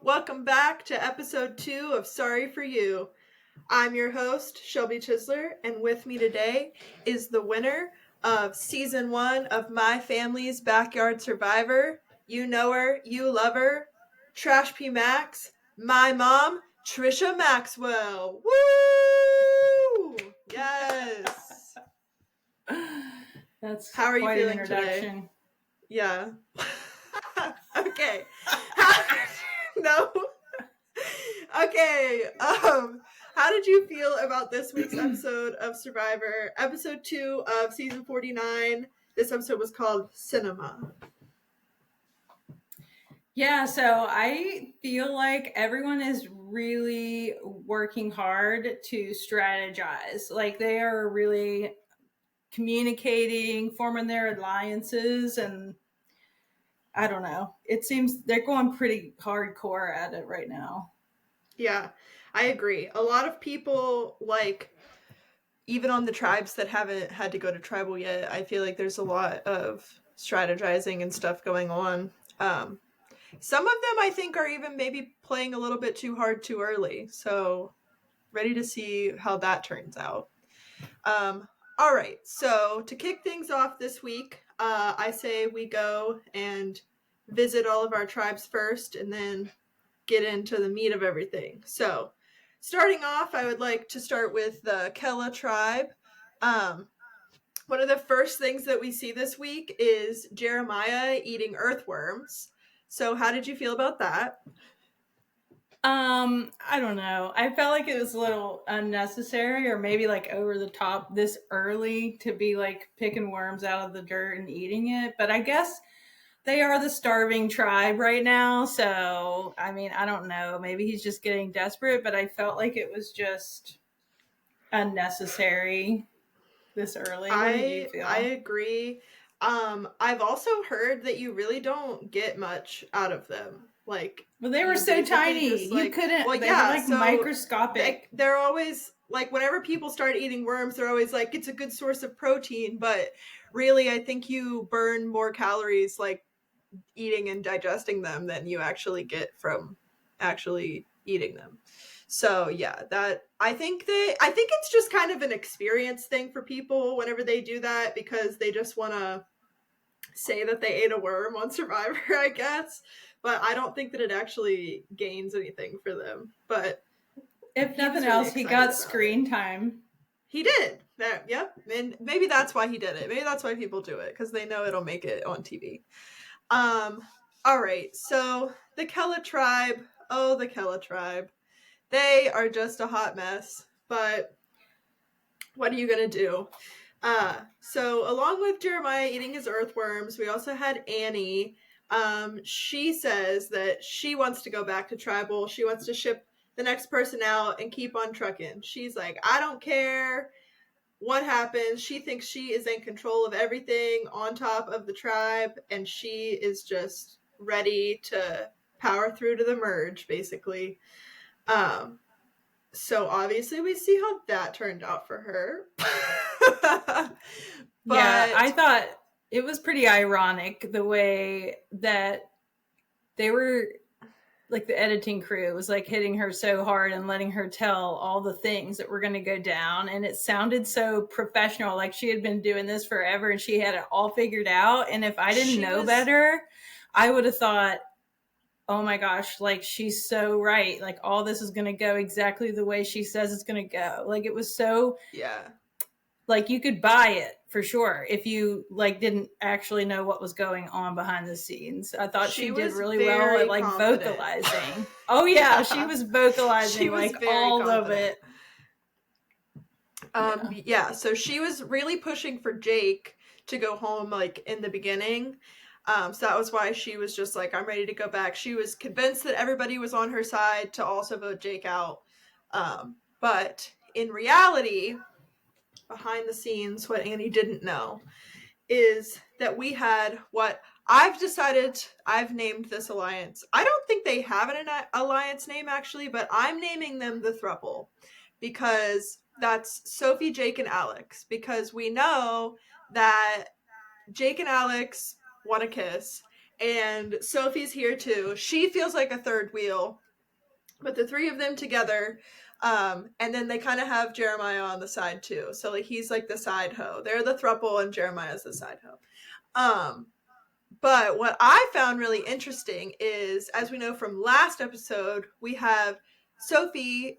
Welcome back to episode 2 of Sorry for You. I'm your host, Shelby Chisler, and with me today is the winner of season 1 of My Family's Backyard Survivor. You know her, you love her, Trash P Max, my mom, Tricia Maxwell. Woo! Yes. That's How are you quite feeling an introduction. today? Yeah. Okay. No. Okay. How did you feel about this week's episode of Survivor? Episode 2 of season 49. This episode was called Cinema. Yeah, so I feel like everyone is really working hard to strategize. Like they are really communicating, forming their alliances, and I don't know. It seems they're going pretty hardcore at it right now. Yeah, I agree. A lot of people, like, even on the tribes that haven't had to go to tribal yet, I feel like there's a lot of strategizing and stuff going on. Some of them I think are even maybe playing a little bit too hard too early. So ready to see how that turns out. All right, so to kick things off this week, I say we go and visit all of our tribes first and then get into the meat of everything. So starting off, I would like to start with the Kela tribe. One of the first things that we see this week is Jeremiah eating earthworms. So how did you feel about that? I don't know. I felt like it was a little unnecessary or maybe like over the top this early to be like picking worms out of the dirt and eating it. But I guess they are the starving tribe right now. So, I mean, I don't know. Maybe he's just getting desperate, but I felt like it was just unnecessary this early. What did you feel? I agree. I've also heard that you really don't get much out of them. Like, well, they were so tiny. Just, like, you couldn't. Well, they yeah, were like so microscopic. They're always like, whenever people start eating worms, they're always like, it's a good source of protein. But really, I think you burn more calories like eating and digesting them than you actually get from actually eating them. So yeah, that I think it's just kind of an experience thing for people whenever they do that, because they just want to say that they ate a worm on Survivor, I guess. But I don't think that it actually gains anything for them. But if nothing else, he got screen time. He did. Yep. And maybe that's why he did it. Maybe that's why people do it, because they know it'll make it on TV. All right. So the Kela tribe. Oh, the Kela tribe. They are just a hot mess. But what are you gonna do? So along with Jeremiah eating his earthworms, we also had Annie. She says that she wants to go back to tribal. She wants to ship the next person out and keep on trucking. She's like, I don't care what happens. She thinks she is in control of everything on top of the tribe, and she is just ready to power through to the merge, basically. So obviously we see how that turned out for her. But yeah, I thought it was pretty ironic the way that they were, like the editing crew was like hitting her so hard and letting her tell all the things that were going to go down. And it sounded so professional, like she had been doing this forever and she had it all figured out. And if I didn't know better, I would have thought, oh my gosh, like she's so right. Like all this is going to go exactly the way she says it's going to go. Like it was so, yeah, like you could buy it for sure if you like didn't actually know what was going on behind the scenes. I thought she did really well at like confident. Vocalizing. Oh yeah, she was vocalizing she was like all confident. Of it. Yeah, so she was really pushing for Jake to go home like in the beginning. So that was why she was just like, I'm ready to go back. She was convinced that everybody was on her side to also vote Jake out. But in reality, behind the scenes, what Annie didn't know is that we had what I've named this alliance. I don't think they have an alliance name actually, but I'm naming them the Thruple, because that's Sophie, Jake, and Alex, because we know that Jake and Alex want to kiss, And Sophie's here too. She feels like a third wheel, but the three of them together, and then they kind of have Jeremiah on the side too. So like he's like the side hoe. They're the throuple, and Jeremiah's the side hoe. But what I found really interesting is, as we know from last episode, we have Sophie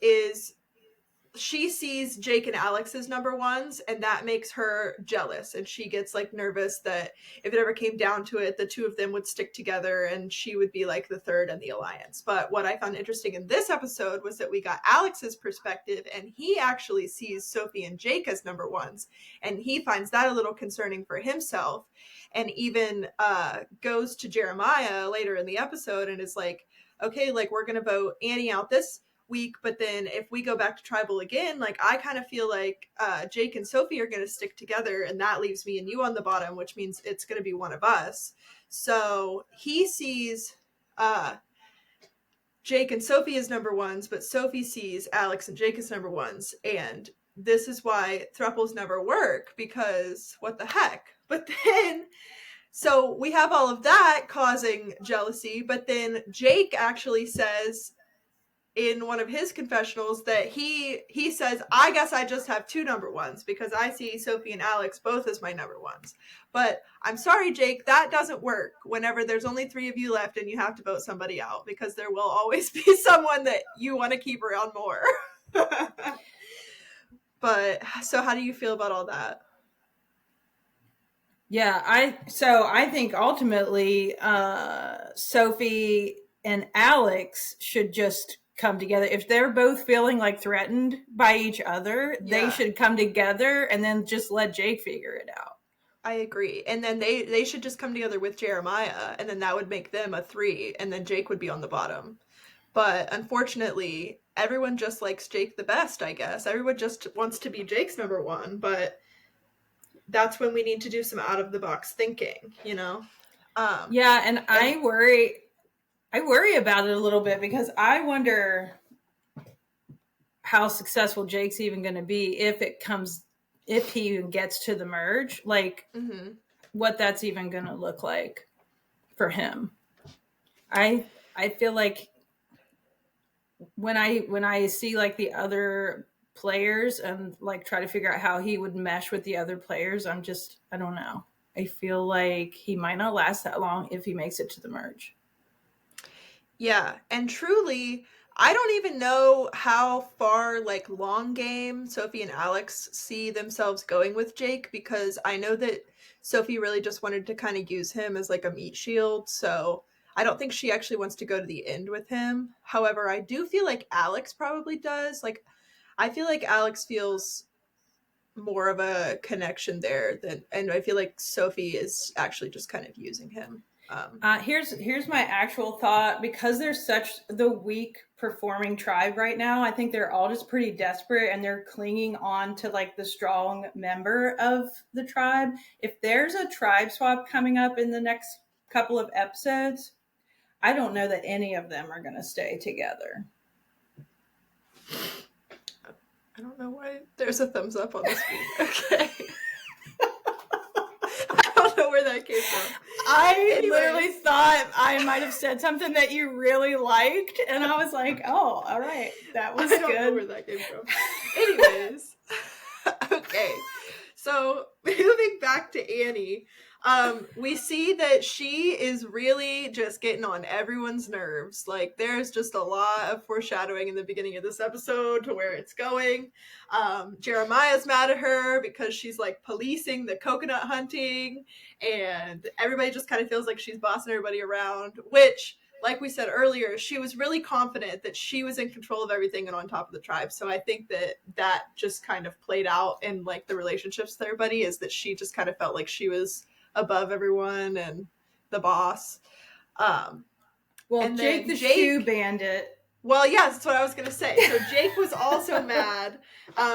she sees Jake and Alex as number ones, and that makes her jealous, and she gets like nervous that if it ever came down to it, the two of them would stick together and she would be like the third in the alliance. But what I found interesting in this episode was that we got Alex's perspective, and he actually sees Sophie and Jake as number ones, and he finds that a little concerning for himself, and even goes to Jeremiah later in the episode and is like, okay, like we're gonna vote Annie out this week, but then if we go back to tribal again, like I kind of feel like Jake and Sophie are going to stick together, and that leaves me and you on the bottom, which means it's going to be one of us. So he sees Jake and Sophie as number ones, but Sophie sees Alex and Jake as number ones, and this is why thruples never work, because what the heck. But then so we have all of that causing jealousy, but then Jake actually says in one of his confessionals that he says, I guess I just have two number ones because I see Sophie and Alex both as my number ones. But I'm sorry, Jake, that doesn't work whenever there's only three of you left and you have to vote somebody out, because there will always be someone that you want to keep around more. But so how do you feel about all that? Yeah, I think ultimately Sophie and Alex should just come together. If they're both feeling like threatened by each other, they should come together and then just let Jake figure it out. I agree. And then they should just come together with Jeremiah, and then that would make them a three, and then Jake would be on the bottom. But unfortunately, everyone just likes Jake the best, I guess. Everyone just wants to be Jake's number one, but that's when we need to do some out of the box thinking, you know? Yeah, and I worry about it a little bit, because I wonder how successful Jake's even going to be if he even gets to the merge, like what that's even going to look like for him. I feel like when I see like the other players and like try to figure out how he would mesh with the other players, I don't know. I feel like he might not last that long if he makes it to the merge. Yeah, and truly, I don't even know how far, like, long game Sophie and Alex see themselves going with Jake, because I know that Sophie really just wanted to kind of use him as like a meat shield, so I don't think she actually wants to go to the end with him. However, I do feel like Alex probably does. Like, I feel like Alex feels more of a connection there and I feel like Sophie is actually just kind of using him. Here's my actual thought. Because they're such the weak performing tribe right now, I think they're all just pretty desperate and they're clinging on to like the strong member of the tribe. If there's a tribe swap coming up in the next couple of episodes, I don't know that any of them are going to stay together. I don't know why there's a thumbs up on the screen. Okay. I don't know where that came from. I literally thought I might have said something that you really liked, and I was like, oh, all right. That was good. I don't know where that came from. Anyways. Okay. So, moving back to Annie, we see that she is really just getting on everyone's nerves. Like, there's just a lot of foreshadowing in the beginning of this episode to where it's going. Jeremiah's mad at her because she's like policing the coconut hunting, and everybody just kind of feels like she's bossing everybody around, which, like we said earlier, she was really confident that she was in control of everything and on top of the tribe. So I think that just kind of played out in like the relationships with everybody, is that she just kind of felt like she was above everyone and the boss. Well, Jake the shoe bandit. Well, yes, that's what I was going to say. So Jake was also mad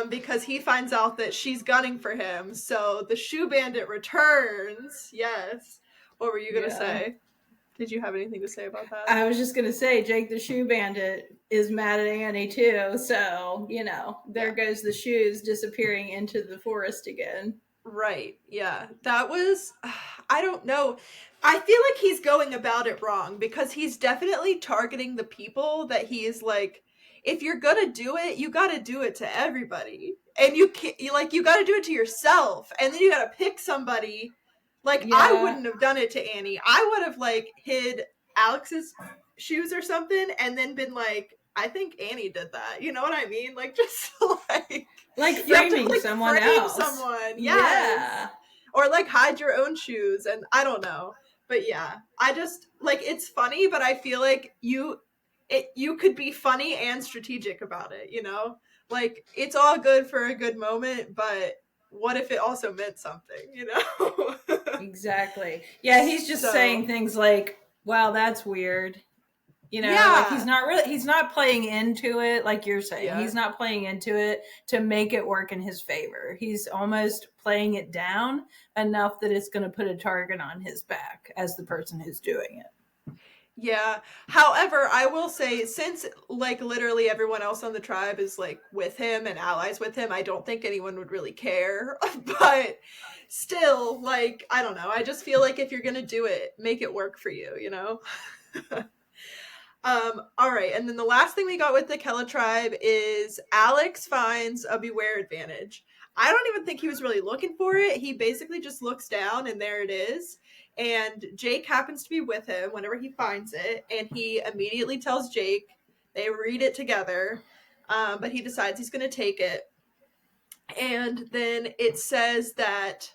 because he finds out that she's gunning for him. So the shoe bandit returns. Yes. What were you going to say? Did you have anything to say about that? I was just going to say Jake the shoe bandit is mad at Annie too. So, there goes the shoes disappearing into the forest again. Right. Yeah. That was, I don't know. I feel like he's going about it wrong because he's definitely targeting the people that he is like, if you're gonna do it, you gotta do it to everybody. And you can't, you gotta do it to yourself. And then you gotta pick somebody. Like, I Yeah. wouldn't have done it to Annie. I would have, like, hid Alex's shoes or something and then been like, I think Annie did that. You know what I mean? Like, just Like you have to, framing like, someone frame else. someone. Yes. Yeah. Or, like, hide your own shoes. And I don't know. But yeah, I just, like, it's funny, but I feel like you could be funny and strategic about it, you know? Like, it's all good for a good moment, but what if it also meant something, you know? Exactly. Yeah, he's just saying things like, wow, that's weird. You know, yeah. like he's not playing into it like you're saying. Yeah. He's not playing into it to make it work in his favor. He's almost playing it down enough that it's going to put a target on his back as the person who's doing it. Yeah. However, I will say, since like literally everyone else on the tribe is like with him and allies with him, I don't think anyone would really care. But still, like, I don't know. I just feel like if you're gonna do it, make it work for you, you know? All right, and then the last thing we got with the Kella tribe is Alex finds a beware advantage. I don't even think he was really looking for it. He basically just looks down and there it is. And Jake happens to be with him whenever he finds it, and he immediately tells Jake. They read it together, but he decides he's going to take it. And then it says that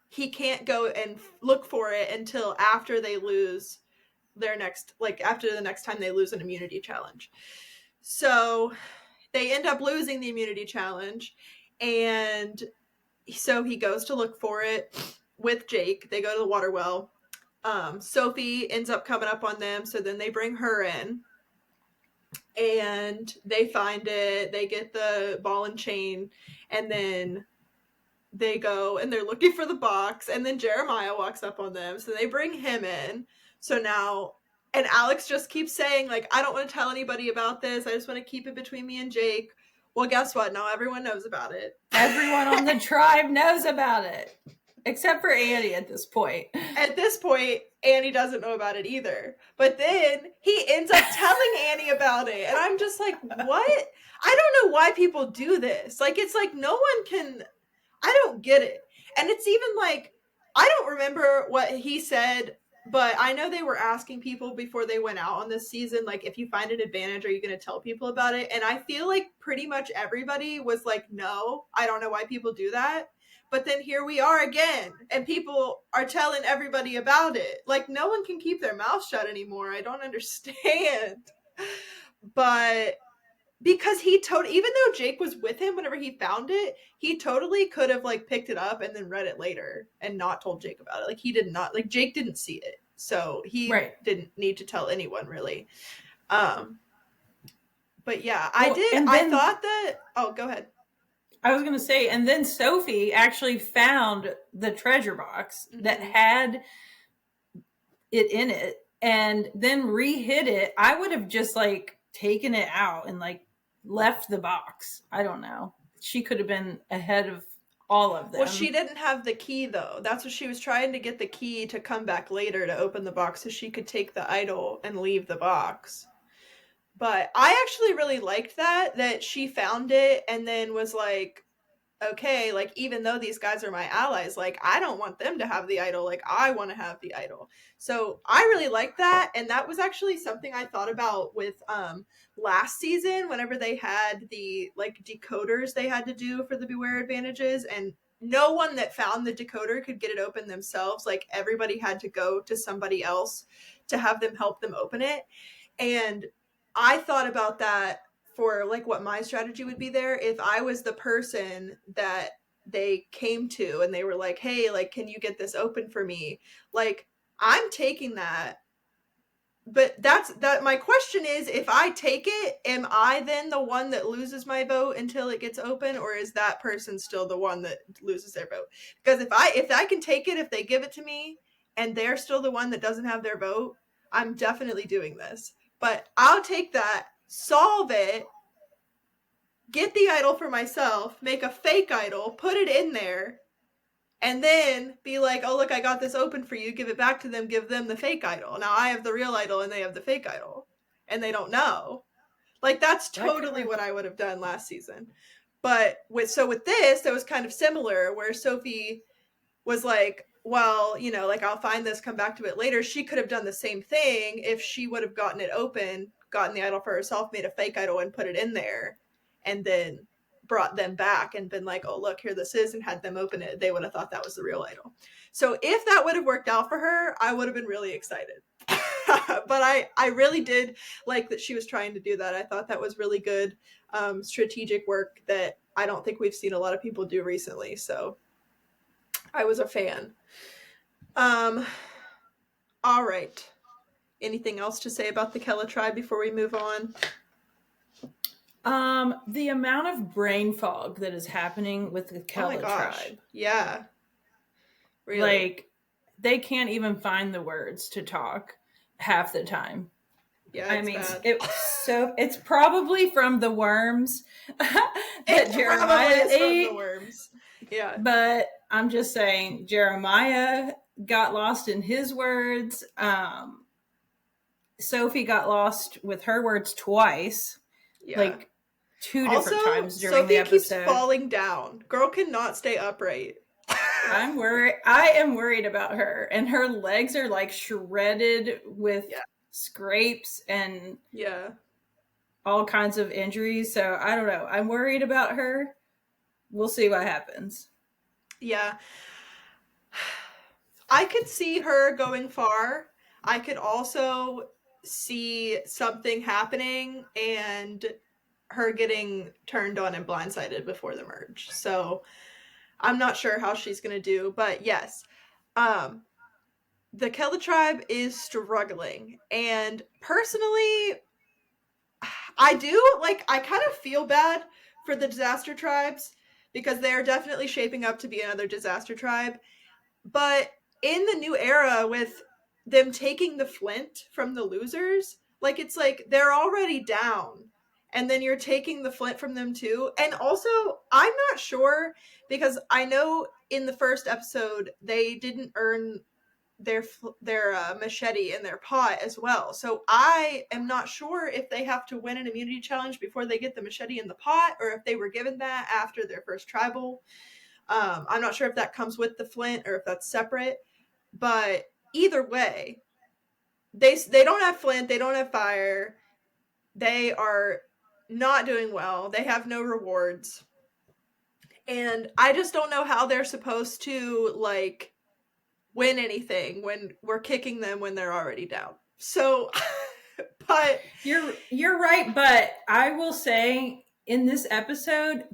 he can't go and look for it until after they lose their next, like after the next time they lose an immunity challenge. So they end up losing the immunity challenge, and so he goes to look for it with Jake. They go to the water well. Sophie ends up coming up on them, so then they bring her in and they find it. They get the ball and chain, and then they go and they're looking for the box, and then Jeremiah walks up on them, so they bring him in. So now, and Alex just keeps saying, like, I don't want to tell anybody about this. I just want to keep it between me and Jake. Well, guess what? Now everyone knows about it. Everyone on the tribe knows about it. Except for Annie at this point. At this point, Annie doesn't know about it either. But then he ends up telling Annie about it. And I'm just like, what? I don't know why people do this. Like, it's like no one can... I don't get it. And it's even like, I don't remember what he said, but I know they were asking people before they went out on this season, like, if you find an advantage, are you going to tell people about it? And I feel like pretty much everybody was like, no, I don't know why people do that. But then here we are again, and people are telling everybody about it. Like, no one can keep their mouth shut anymore. I don't understand. But because even though Jake was with him whenever he found it, he totally could have like picked it up and then read it later and not told Jake about it. Like, he did not, like, Jake didn't see it, so he didn't need to tell anyone really. But yeah, well, I thought that, oh, go ahead. I was going to say, and then Sophie actually found the treasure box that had it in it and then re-hid it. I would have just like taken it out and like left the box. I don't know. She could have been ahead of all of them. Well, she didn't have the key though. That's what she was trying to get the key to come back later to open the box so she could take the idol and leave the box. But I actually really liked that she found it and then was like, okay, like, even though these guys are my allies, like, I don't want them to have the idol. Like, I want to have the idol. So I really liked that. And that was actually something I thought about with last season, whenever they had the, like, decoders they had to do for the Beware advantages. And no one that found the decoder could get it open themselves. Like, everybody had to go to somebody else to have them help them open it. And I thought about that for like what my strategy would be there if I was the person that they came to and they were like, hey, like, can you get this open for me? Like, I'm taking that. But that my question is, if I take it, am I then the one that loses my vote until it gets open, or is that person still the one that loses their vote? Because if I can take it, if they give it to me and they're still the one that doesn't have their vote, I'm definitely doing this. But I'll take that, solve it, get the idol for myself, make a fake idol, put it in there, and then be like, oh, look, I got this open for you, give it back to them, give them the fake idol. Now I have the real idol and they have the fake idol, and they don't know. Like, that's totally what I would have done last season. But with this, it was kind of similar, where Sophie was like, well, you know, like, I'll find this, come back to it later. She could have done the same thing if she would have gotten it open, gotten the idol for herself, made a fake idol and put it in there, and then brought them back and been like, oh, look, here this is, and had them open it. They would have thought that was the real idol. So if that would have worked out for her, I would have been really excited. But I really did like that she was trying to do that. I thought that was really good strategic work that I don't think we've seen a lot of people do recently. So I was a fan. All right. Anything else to say about the Kella tribe before we move on? The amount of brain fog that is happening with the Kella tribe. Yeah. Really? Like, they can't even find the words to talk half the time. Yeah, I mean, it's probably from the worms that Jeremiah ate. From the worms. Yeah. But I'm just saying, Jeremiah got lost in his words. Sophie got lost with her words twice. Yeah. Like 2 different times during the episode. Sophie keeps falling down. Girl cannot stay upright. I'm worried. I am worried about her. And her legs are like shredded with scrapes and all kinds of injuries. So I don't know. I'm worried about her. We'll see what happens. Yeah. I could see her going far. I could also see something happening and her getting turned on and blindsided before the merge. So I'm not sure how she's going to do, but yes. The Kella tribe is struggling, and personally, I kind of feel bad for the disaster tribes because they are definitely shaping up to be another disaster tribe. But in the new era, with them taking the flint from the losers, like, it's like they're already down, and then you're taking the flint from them too. And also, I'm not sure, because I know in the first episode they didn't earn their machete in their pot as well. So I am not sure if they have to win an immunity challenge before they get the machete in the pot, or if they were given that after their first tribal. I'm not sure if that comes with the flint or if that's separate. But either way, they don't have flint, they don't have fire, they are not doing well, they have no rewards, and I just don't know how they're supposed to, like, win anything when we're kicking them when they're already down. So, but you're right. But I will say, in this episode,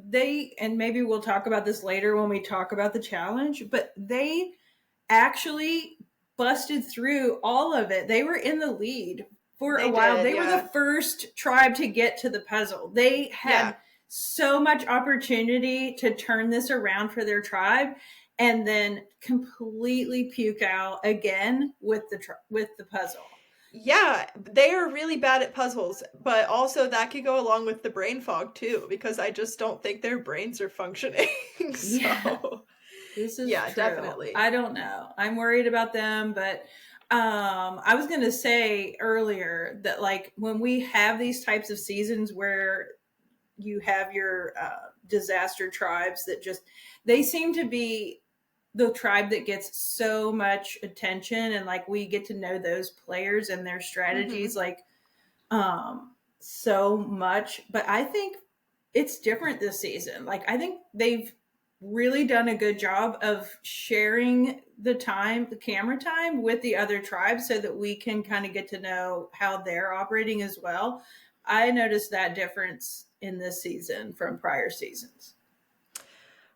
and maybe we'll talk about this later when we talk about the challenge, but they actually busted through all of it. They were in the lead for a while. They were the first tribe to get to the puzzle. They had so much opportunity to turn this around for their tribe, and then completely puke out again with the puzzle. Yeah, they are really bad at puzzles, but also that could go along with the brain fog too, because I just don't think their brains are functioning. So this is true. Definitely. I don't know. I'm worried about them, but I was going to say earlier that, like, when we have these types of seasons where you have your disaster tribes that they seem to be the tribe that gets so much attention, and like we get to know those players and their strategies like so much. But I think it's different this season. Like, I think they've really done a good job of sharing the camera time with the other tribes so that we can kind of get to know how they're operating as well. I noticed that difference in this season from prior seasons.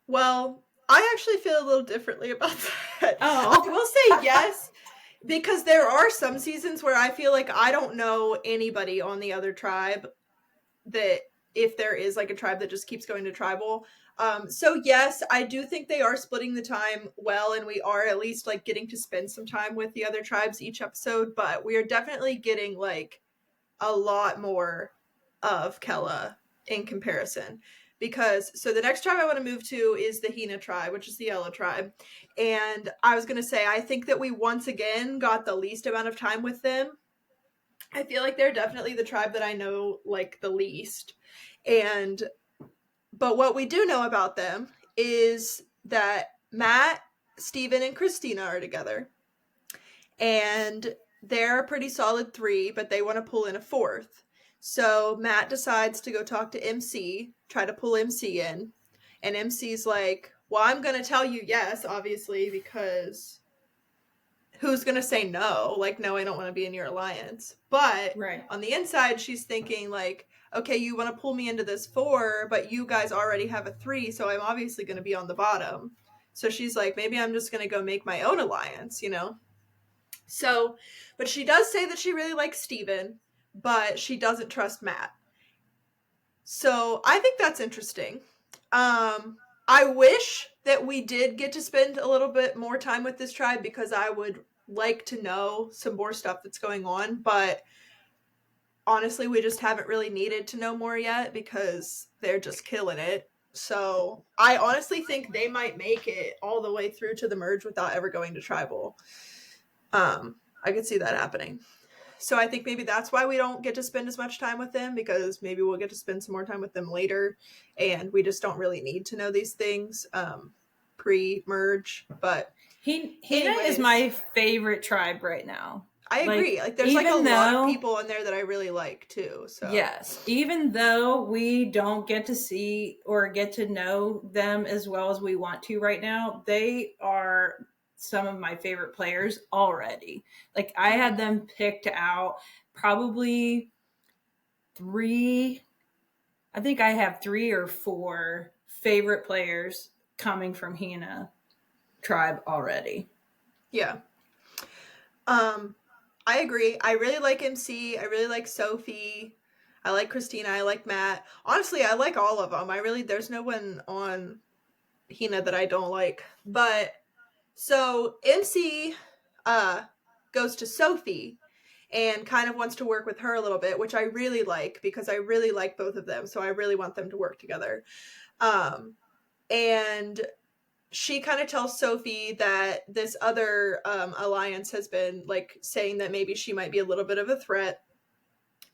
Well, I actually feel a little differently about that. I will say yes, because there are some seasons where I feel like I don't know anybody on the other tribe, that if there is like a tribe that just keeps going to tribal. So yes, I do think they are splitting the time well, and we are at least like getting to spend some time with the other tribes each episode, but we are definitely getting like a lot more of Kella in comparison. because so the next tribe I want to move to is the Hina tribe, which is the yellow tribe. And I was going to say, I think that we once again got the least amount of time with them. I feel like they're definitely the tribe that I know like the least. But what we do know about them is that Matt, Steven, and Christina are together. And they're a pretty solid 3, but they want to pull in a 4th. So Matt decides to go talk to MC, try to pull MC in. And MC's like, well, I'm going to tell you yes, obviously, because who's going to say no? Like, no, I don't want to be in your alliance. But on the inside, she's thinking like, okay, you want to pull me into this 4, but you guys already have a 3, so I'm obviously going to be on the bottom. So she's like, maybe I'm just going to go make my own alliance, you know? So, but she does say that she really likes Steven, but she doesn't trust Matt. So I think that's interesting. I wish that we did get to spend a little bit more time with this tribe because I would like to know some more stuff that's going on, but honestly, we just haven't really needed to know more yet because they're just killing it. So I honestly think they might make it all the way through to the merge without ever going to tribal. I could see that happening. So I think maybe that's why we don't get to spend as much time with them, because maybe we'll get to spend some more time with them later, and we just don't really need to know these things pre-merge. But Hina is my favorite tribe right now. I agree. Like there's like a lot of people in there that I really like too. So yes, even though we don't get to see or get to know them as well as we want to right now, they are some of my favorite players already. Like I had them picked out probably 3. I think I have 3 or 4 favorite players coming from Hina tribe already. Yeah. I agree. I really like MC. I really like Sophie. I like Christina. I like Matt. Honestly, I like all of them. There's no one on Hina that I don't like. But so MC goes to Sophie and kind of wants to work with her a little bit, which I really like because I really like both of them. So I really want them to work together. And she kind of tells Sophie that this other alliance has been like saying that maybe she might be a little bit of a threat,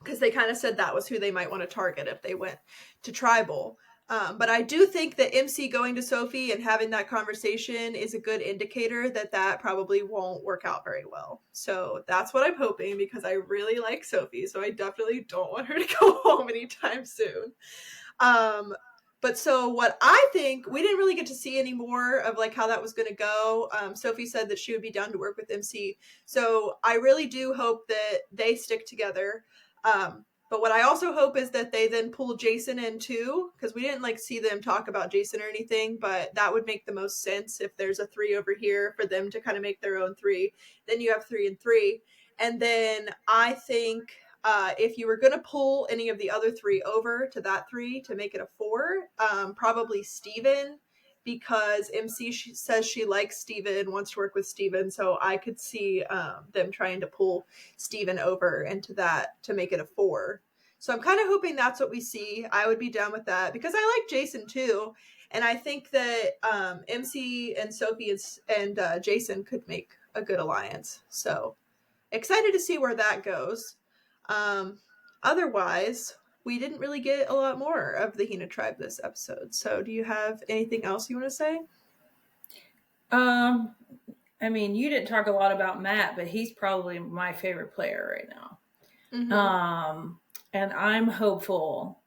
because they kind of said that was who they might want to target if they went to tribal. But I do think that MC going to Sophie and having that conversation is a good indicator that that probably won't work out very well. So that's what I'm hoping, because I really like Sophie. So I definitely don't want her to go home anytime soon. But so what I think, we didn't really get to see any more of like how that was going to go. Sophie said that she would be down to work with MC. So I really do hope that they stick together. But what I also hope is that they then pull Jason in too, because we didn't like see them talk about Jason or anything, but that would make the most sense if there's a 3 over here for them to kind of make their own 3. Then you have 3 and 3. And then I think if you were going to pull any of the other 3 over to that 3 to make it a 4, probably Steven, because MC says she likes Steven, wants to work with Steven. So I could see them trying to pull Steven over into that to make it a 4. So I'm kind of hoping that's what we see. I would be down with that because I like Jason too. And I think that MC and Sophie and Jason could make a good alliance. So excited to see where that goes. Otherwise, we didn't really get a lot more of the Hina tribe this episode. So do you have anything else you want to say? I mean, you didn't talk a lot about Matt, but he's probably my favorite player right now. Mm-hmm. And I'm hopeful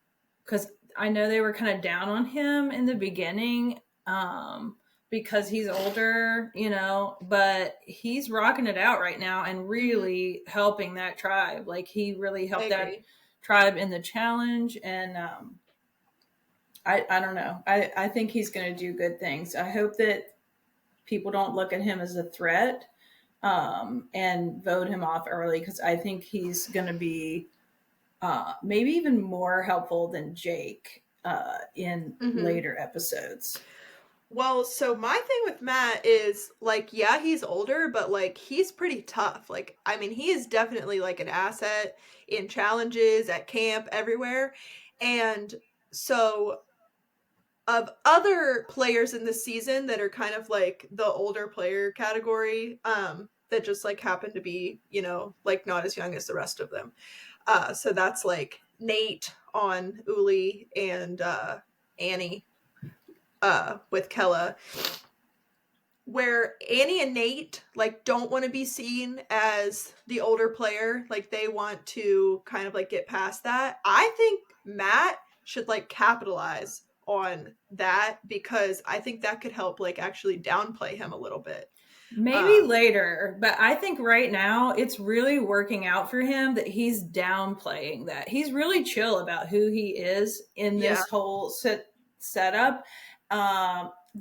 because I know they were kind of down on him in the beginning because he's older, you know, but he's rocking it out right now and really helping that tribe. Like he really helped that tribe in the challenge. And I don't know. I think he's going to do good things. I hope that people don't look at him as a threat and vote him off early, because I think he's going to be maybe even more helpful than Jake in later episodes. Well, so my thing with Matt is, like, yeah, he's older, but, like, he's pretty tough. Like, I mean, he is definitely, like, an asset in challenges, at camp, everywhere. And so of other players in the season that are kind of like the older player category, that just like happen to be, you know, like not as young as the rest of them. So that's like Nate on Uli and Annie with Kella, where Annie and Nate like don't want to be seen as the older player, like they want to kind of like get past that. I think Matt should like capitalize on that, because I think that could help like actually downplay him a little bit. Maybe later, but I think right now it's really working out for him that he's downplaying that. He's really chill about who he is in this whole setup.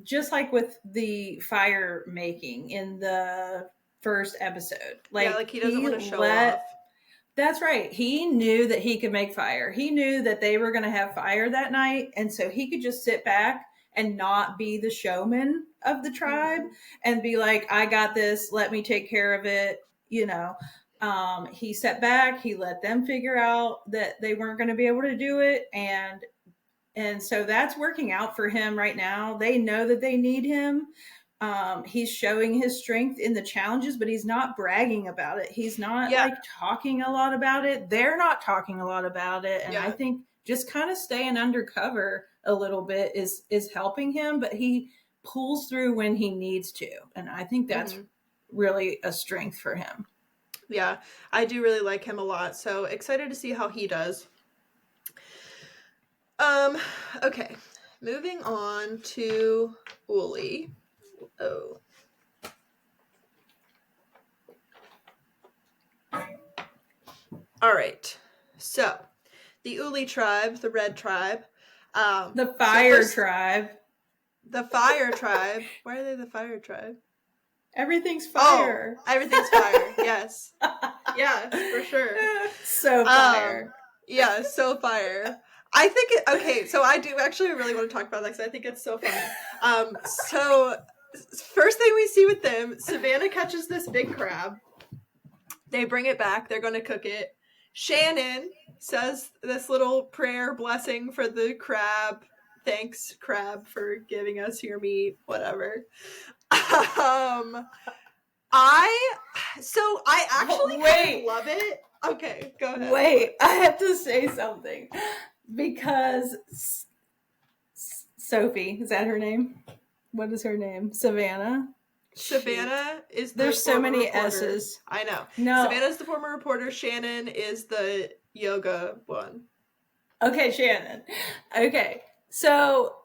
Just like with the fire making in the first episode. Like he doesn't want to show off. That's right. He knew that he could make fire. He knew that they were going to have fire that night. And so he could just sit back and not be the showman of the tribe and be like, I got this. Let me take care of it. You know, he sat back. He let them figure out that they weren't going to be able to do it. And so that's working out for him right now. They know that they need him. He's showing his strength in the challenges, but he's not bragging about it. He's not like talking a lot about it. They're not talking a lot about it. And I think just kind of staying undercover a little bit is helping him, but he pulls through when he needs to. And I think that's really a strength for him. Yeah, I do really like him a lot. So excited to see how he does. Okay, moving on to Uli. Oh. All right. So, the Uli tribe, the red tribe. The fire tribe. The fire tribe. Why are they the fire tribe? Everything's fire. Oh, everything's fire. Yes. Yes, for sure. So fire. Yeah, so fire. I think okay, so I do actually really want to talk about that because I think it's so funny. So first thing we see with them, Savannah catches this big crab. They bring it back. They're going to cook it. Shannon says this little prayer blessing for the crab. Thanks, crab, for giving us your meat. Whatever. I actually kind of love it. Okay, go ahead. Wait, I have to say something because Sophie, is that her name? What is her name? Savannah. Savannah is the There's so many reporter. S's. I know. No. Savannah's the former reporter. Shannon is the yoga one. Okay, Shannon. Okay. So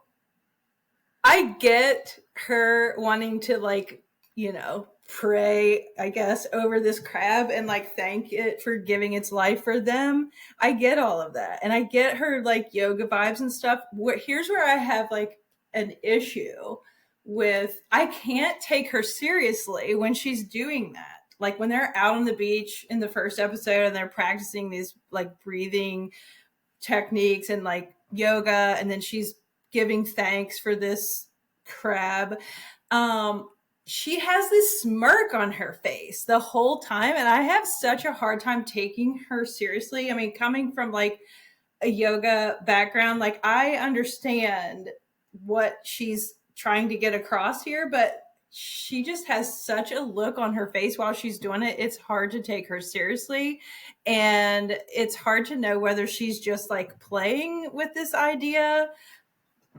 I get her wanting to like, you know, pray, I guess, over this crab and like thank it for giving its life for them. I get all of that. And I get her like yoga vibes and stuff. Here's where I have like an issue with, I can't take her seriously when she's doing that. Like when they're out on the beach in the first episode and they're practicing these like breathing techniques and like yoga, and then she's giving thanks for this crab. She has this smirk on her face the whole time, and I have such a hard time taking her seriously. I mean, coming from like a yoga background, like I understand what she's trying to get across here, but she just has such a look on her face while she's doing it. It's hard to take her seriously. And it's hard to know whether she's just like playing with this idea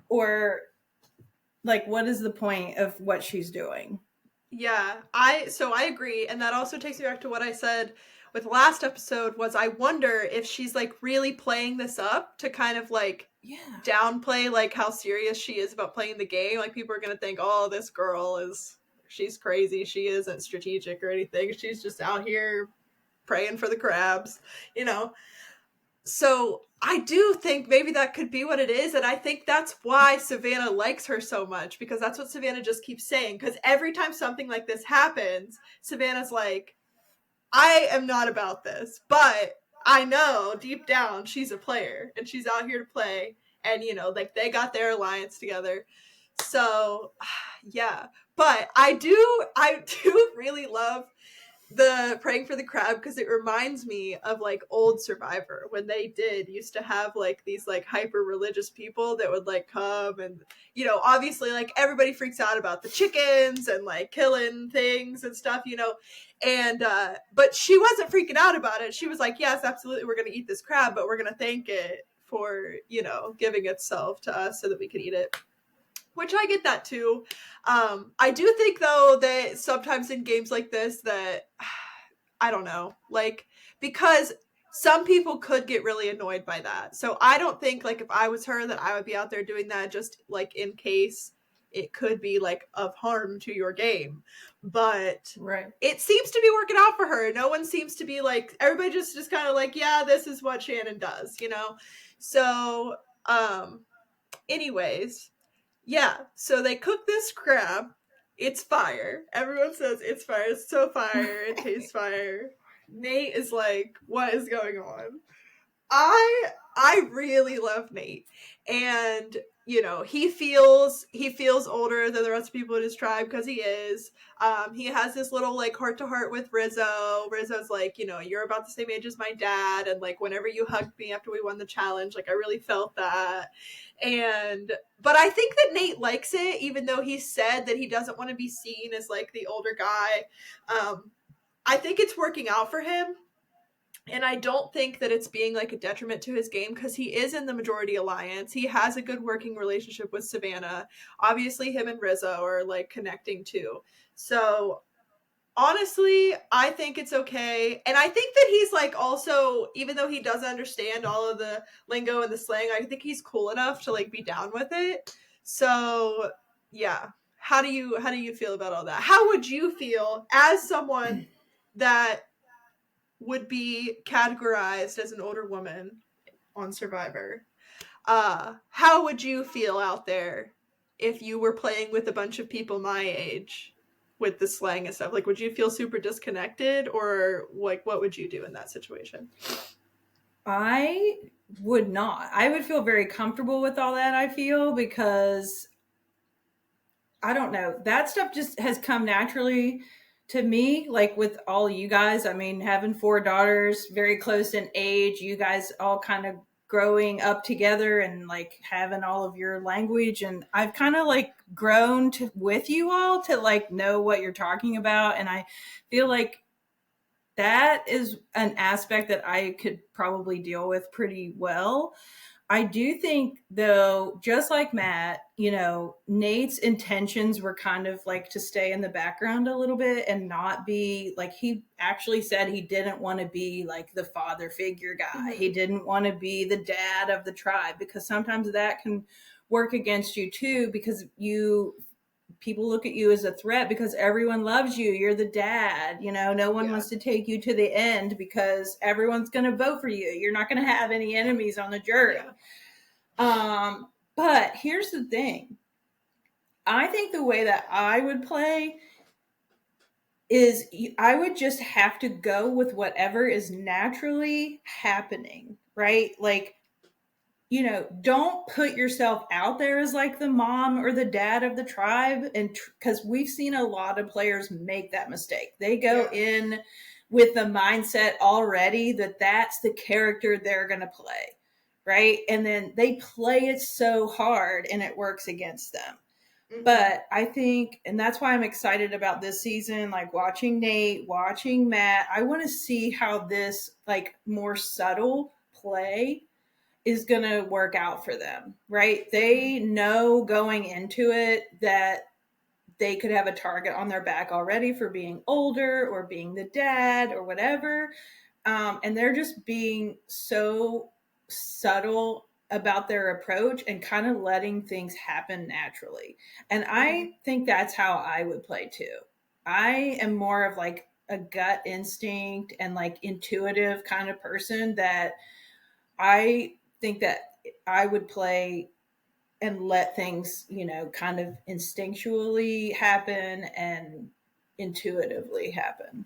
or like, what is the point of what she's doing? Yeah, I agree. And that also takes me back to what I said with last episode was I wonder if she's like really playing this up to kind of like downplay like how serious she is about playing the game. Like people are going to think, oh, this girl she's crazy. She isn't strategic or anything. She's just out here praying for the crabs, you know? So I do think maybe that could be what it is. And I think that's why Savannah likes her so much, because that's what Savannah just keeps saying. Because every time something like this happens, Savannah's like, I am not about this, but I know deep down she's a player and she's out here to play. And, you know, like they got their alliance together. So, yeah. But I do really love the praying for the crab because it reminds me of like old Survivor when they used to have like these like hyper religious people that would like come and obviously like everybody freaks out about the chickens and like killing things and stuff, and but she wasn't freaking out about it. She was like, yes, absolutely, we're gonna eat this crab, but we're gonna thank it for giving itself to us so that we could eat it, which I get that too. I do think though that sometimes in games like this that I don't know, like because some people could get really annoyed by that. So I don't think like if I was her that I would be out there doing that just like in case it could be like of harm to your game. But Right. it seems to be working out for her. No one seems to be like everybody just kind of like, yeah, this is what Shannon does, So anyways, yeah, so they cook this crab. It's fire. Everyone says it's fire. It's so fire. It tastes fire. Nate is like, what is going on? I really love Nate. And he feels older than the rest of people in his tribe because he is. He has this little like heart to heart with Rizzo. Rizzo's like, you're about the same age as my dad, and like whenever you hugged me after we won the challenge, like I really felt that. And but I think that Nate likes it, even though he said that he doesn't want to be seen as like the older guy. I think it's working out for him. And I don't think that it's being like a detriment to his game because he is in the majority alliance. He has a good working relationship with Savannah. Obviously, him and Rizzo are like connecting too. So honestly, I think it's okay. And I think that he's like also, even though he doesn't understand all of the lingo and the slang, I think he's cool enough to like be down with it. So yeah. How do you feel about all that? How would you feel as someone that would be categorized as an older woman on Survivor? How would you feel out there if you were playing with a bunch of people my age with the slang and stuff? Like, would you feel super disconnected, or like, what would you do in that situation? I would not. I would feel very comfortable with all that, I feel, because I don't know. That stuff just has come naturally to me, like with all you guys. I mean, having four daughters, very close in age, you guys all kind of growing up together and like having all of your language. And I've kind of like grown with you all to like know what you're talking about. And I feel like that is an aspect that I could probably deal with pretty well. I do think, though, just like Matt, Nate's intentions were kind of like to stay in the background a little bit and not be like, he actually said he didn't want to be like the father figure guy. Mm-hmm. He didn't want to be the dad of the tribe, because sometimes that can work against you too, because people look at you as a threat because everyone loves you. You're the dad. No one Yeah. wants to take you to the end because everyone's going to vote for you. You're not going to have any enemies on the jury. Yeah. But here's the thing. I think the way that I would play is I would just have to go with whatever is naturally happening, right? Like, don't put yourself out there as like the mom or the dad of the tribe. And because we've seen a lot of players make that mistake. They go in with the mindset already that that's the character they're going to play, right? And then they play it so hard and it works against them. Mm-hmm. But I think, and that's why I'm excited about this season, like watching Nate, watching Matt. I want to see how this like more subtle play is going to work out for them, right? They know going into it that they could have a target on their back already for being older or being the dad or whatever. And they're just being so subtle about their approach and kind of letting things happen naturally. And I think that's how I would play too. I am more of like a gut instinct and like intuitive kind of person that I think that I would play and let things, kind of instinctually happen and intuitively happen.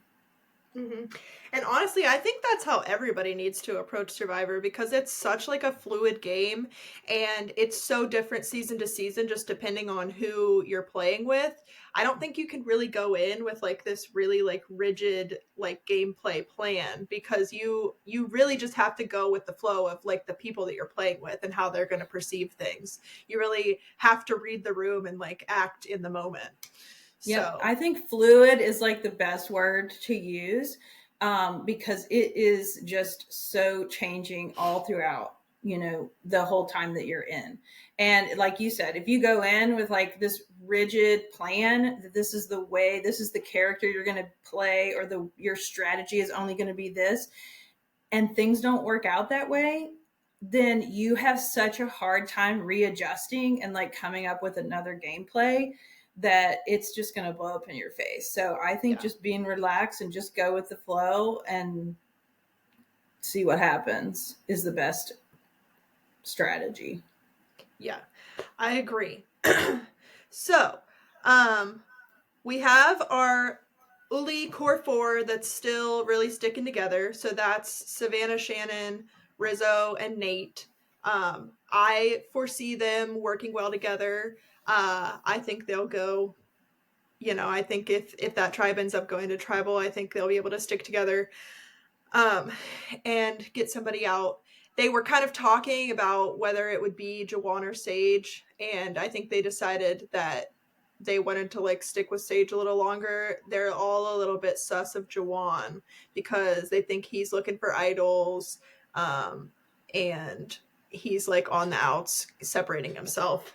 hmm And honestly, I think that's how everybody needs to approach Survivor because it's such like a fluid game and it's so different season to season just depending on who you're playing with. I don't think you can really go in with like this really like rigid like gameplay plan because you really just have to go with the flow of like the people that you're playing with and how they're going to perceive things. You really have to read the room and like act in the moment. Yep. So, I think fluid is like the best word to use, because it is just so changing all throughout, the whole time that you're in. And like you said, if you go in with like this rigid plan that this is the way, this is the character you're going to play, or your strategy is only going to be this, and things don't work out that way, then you have such a hard time readjusting and like coming up with another gameplay that it's just going to blow up in your face. So I think yeah. just being relaxed and just go with the flow and see what happens is the best strategy. Yeah. I agree. So, um, we have our Uli core four that's still really sticking together. So that's Savannah, Shannon, Rizzo, and Nate. I foresee them working well together. I think they'll go. I think if that tribe ends up going to tribal, I think they'll be able to stick together um, and get somebody out. They were kind of talking about whether it would be Jawan or Sage, and I think they decided that they wanted to like stick with Sage a little longer. They're all a little bit sus of Jawan because they think he's looking for idols, and he's like on the outs, separating himself.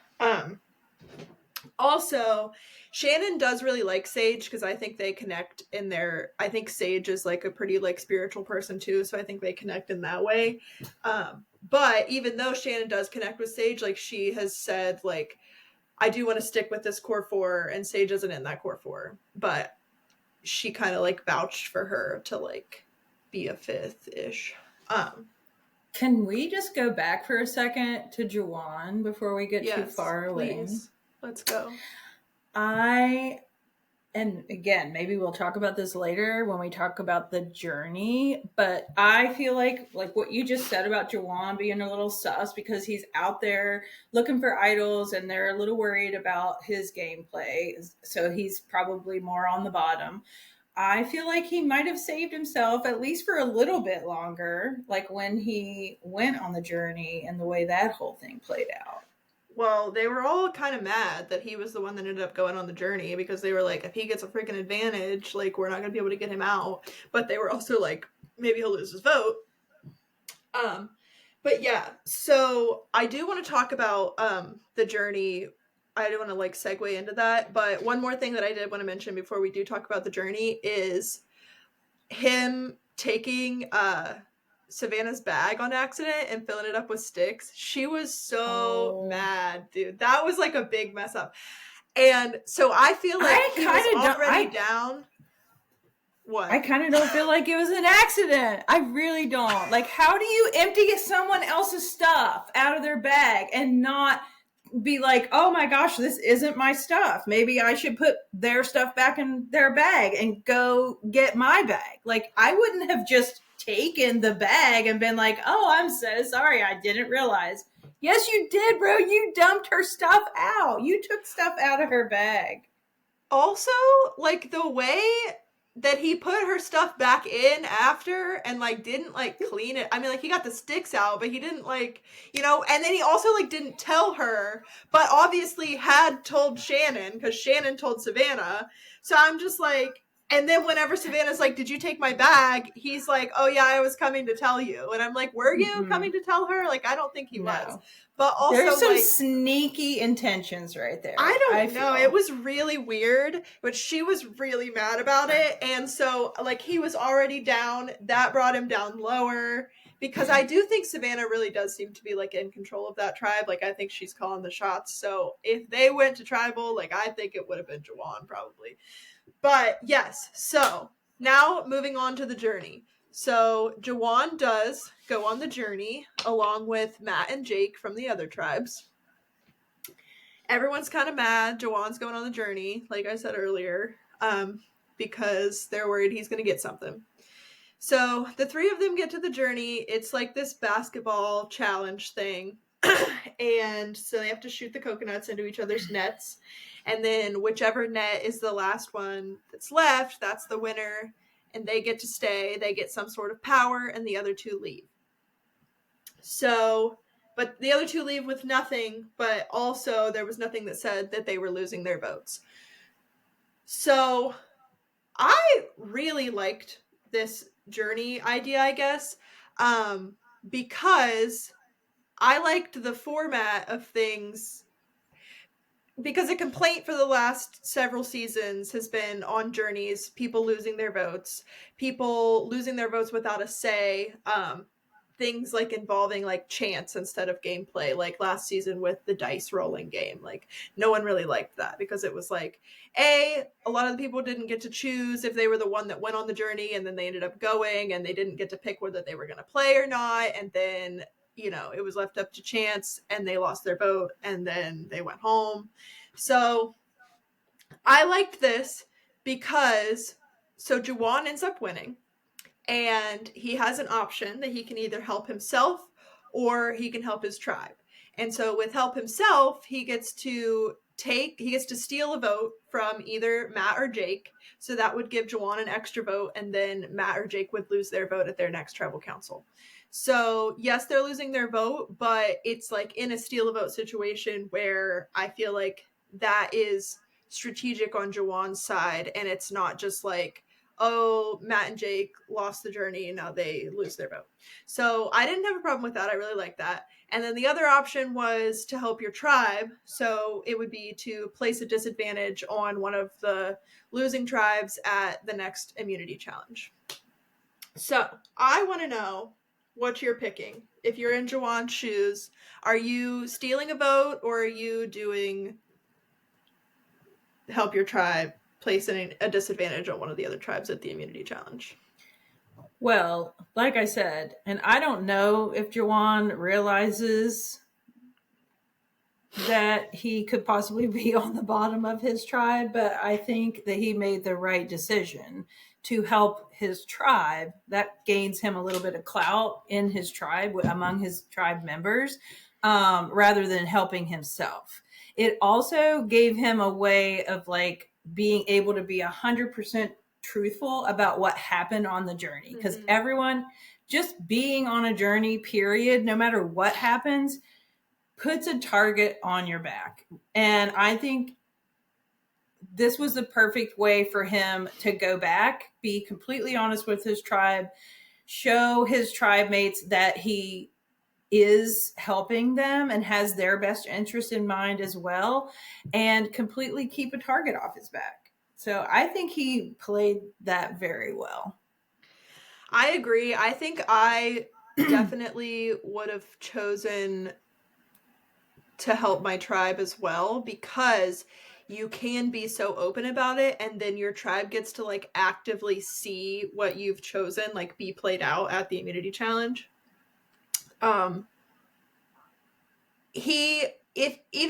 Also, Shannon does really like Sage because I think they connect in their. I think Sage is like a pretty like spiritual person too, so I think they connect in that way. But even though Shannon does connect with Sage, like she has said, like I do want to stick with this core four, and Sage isn't in that core four, but she kind of like vouched for her to like be a fifth ish. Um, Can we just go back for a second to Jawan before we get too yes, far away? please, let's go. I and again, maybe we'll talk about this later when we talk about the journey. But I feel like what you just said about Jawan being a little sus because he's out there looking for idols and they're a little worried about his gameplay. So he's probably more on the bottom. I feel like he might have saved himself at least for a little bit longer, like when he went on the journey and the way that whole thing played out. Well, they were all kind of mad that he was the one that ended up going on the journey because they were like, if he gets a freaking advantage, like, we're not going to be able to get him out. But they were also like, maybe he'll lose his vote. Um, but yeah, so I do want to talk about the journey. I do want to like segue into that. But one more thing that I did want to mention before we do talk about the journey is him taking Savannah's bag on accident and filling it up with sticks. She was so Oh, mad, dude. That was like a big mess up. And so I feel like I he was kind of don't. already down. I What? kind of don't feel like it was an accident. I really don't. Like, how do you empty someone else's stuff out of their bag and not be like, oh my gosh, this isn't my stuff. Maybe I should put their stuff back in their bag and go get my bag. Like, I wouldn't have just taken the bag and been like, oh, I'm so sorry. I didn't realize. Yes, you did, bro. You dumped her stuff out. You took stuff out of her bag. Also, like the way that he put her stuff back in after and like didn't like clean it. I mean, like he got the sticks out, but he didn't like, and then he also like didn't tell her, but obviously had told Shannon because Shannon told Savannah. So I'm just like, and then whenever Savannah's like, "Did you take my bag?" He's like, "Oh yeah, I was coming to tell you." And I'm like, "Were you Mm-mm. coming to tell her?" Like, I don't think he was. No. But There's also some like sneaky intentions right I there, I don't know. It feel. was really weird, but she was really mad about it. And so, like, he was already down. That brought him down lower because I do think Savannah really does seem to be, like, in control of that tribe. Like, I think she's calling the shots. So, if they went to tribal, like, I think it would have been Jawan probably. But yes, so now moving on to the journey. So, Jawan does go on the journey along with Matt and Jake from the other tribes. Everyone's kind of mad. Jawan's going on the journey, like I said earlier. because they're worried he's going to get something. So the three of them get to the journey. It's like this basketball challenge thing. And so they have to shoot the coconuts into each other's nets. And then whichever net is the last one that's left, that's the winner. And they get to stay. They get some sort of power, and the other two leave. So, but the other two leave with nothing, but also there was nothing that said that they were losing their votes. So I really liked this journey idea, I guess, because I liked the format of things, because a complaint for the last several seasons has been on journeys, people losing their votes, people losing their votes without a say, things like involving like chance instead of gameplay, like last season with the dice rolling game. Like no one really liked that because it was like, a lot of the people didn't get to choose if they were the one that went on the journey, and then they ended up going and they didn't get to pick whether they were going to play or not, and then it was left up to chance and they lost their vote and then they went home. So I liked this because Juwan ends up winning, and he has an option that he can either help himself or he can help his tribe. And so with help himself, he gets to steal a vote from either Matt or Jake. So that would give Juwan an extra vote, and then Matt or Jake would lose their vote at their next tribal council. So yes, they're losing their vote, but it's like in a steal a vote situation where I feel like that is strategic on Juwan's side, and it's not just like, oh, Matt and Jake lost the journey and now they lose their vote. So I didn't have a problem with that. I really like that. And then the other option was to help your tribe. So it would be to place a disadvantage on one of the losing tribes at the next immunity challenge. So I want to know what you're picking. If you're in Juwan's shoes, are you stealing a vote, or are you doing help your tribe, placing a disadvantage on one of the other tribes at the immunity challenge? Well, like I said, and I don't know if Juwan realizes that he could possibly be on the bottom of his tribe, but I think that he made the right decision to help his tribe. That gains him a little bit of clout in his tribe, among his tribe members, rather than helping himself. It also gave him a way of like being able to be 100% truthful about what happened on the journey, because everyone just being on a journey, period, no matter what happens, puts a target on your back. And I think this was the perfect way for him to go back, be completely honest with his tribe, show his tribe mates that he is helping them and has their best interest in mind as well, and completely keep a target off his back. So I think he played that very well. I agree. I think I definitely would have chosen to help my tribe as well, because you can be so open about it, and then your tribe gets to like actively see what you've chosen like be played out at the immunity challenge. Even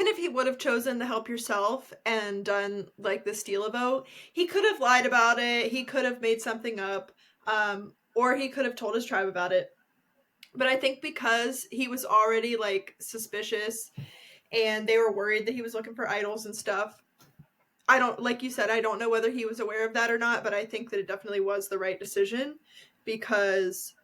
if he would have chosen the help yourself and done like the steal a vote, he could have lied about it, he could have made something up, or he could have told his tribe about it. But I think because he was already like suspicious and they were worried that he was looking for idols and stuff, I don't, like you said, I don't know whether he was aware of that or not, but I think that it definitely was the right decision, because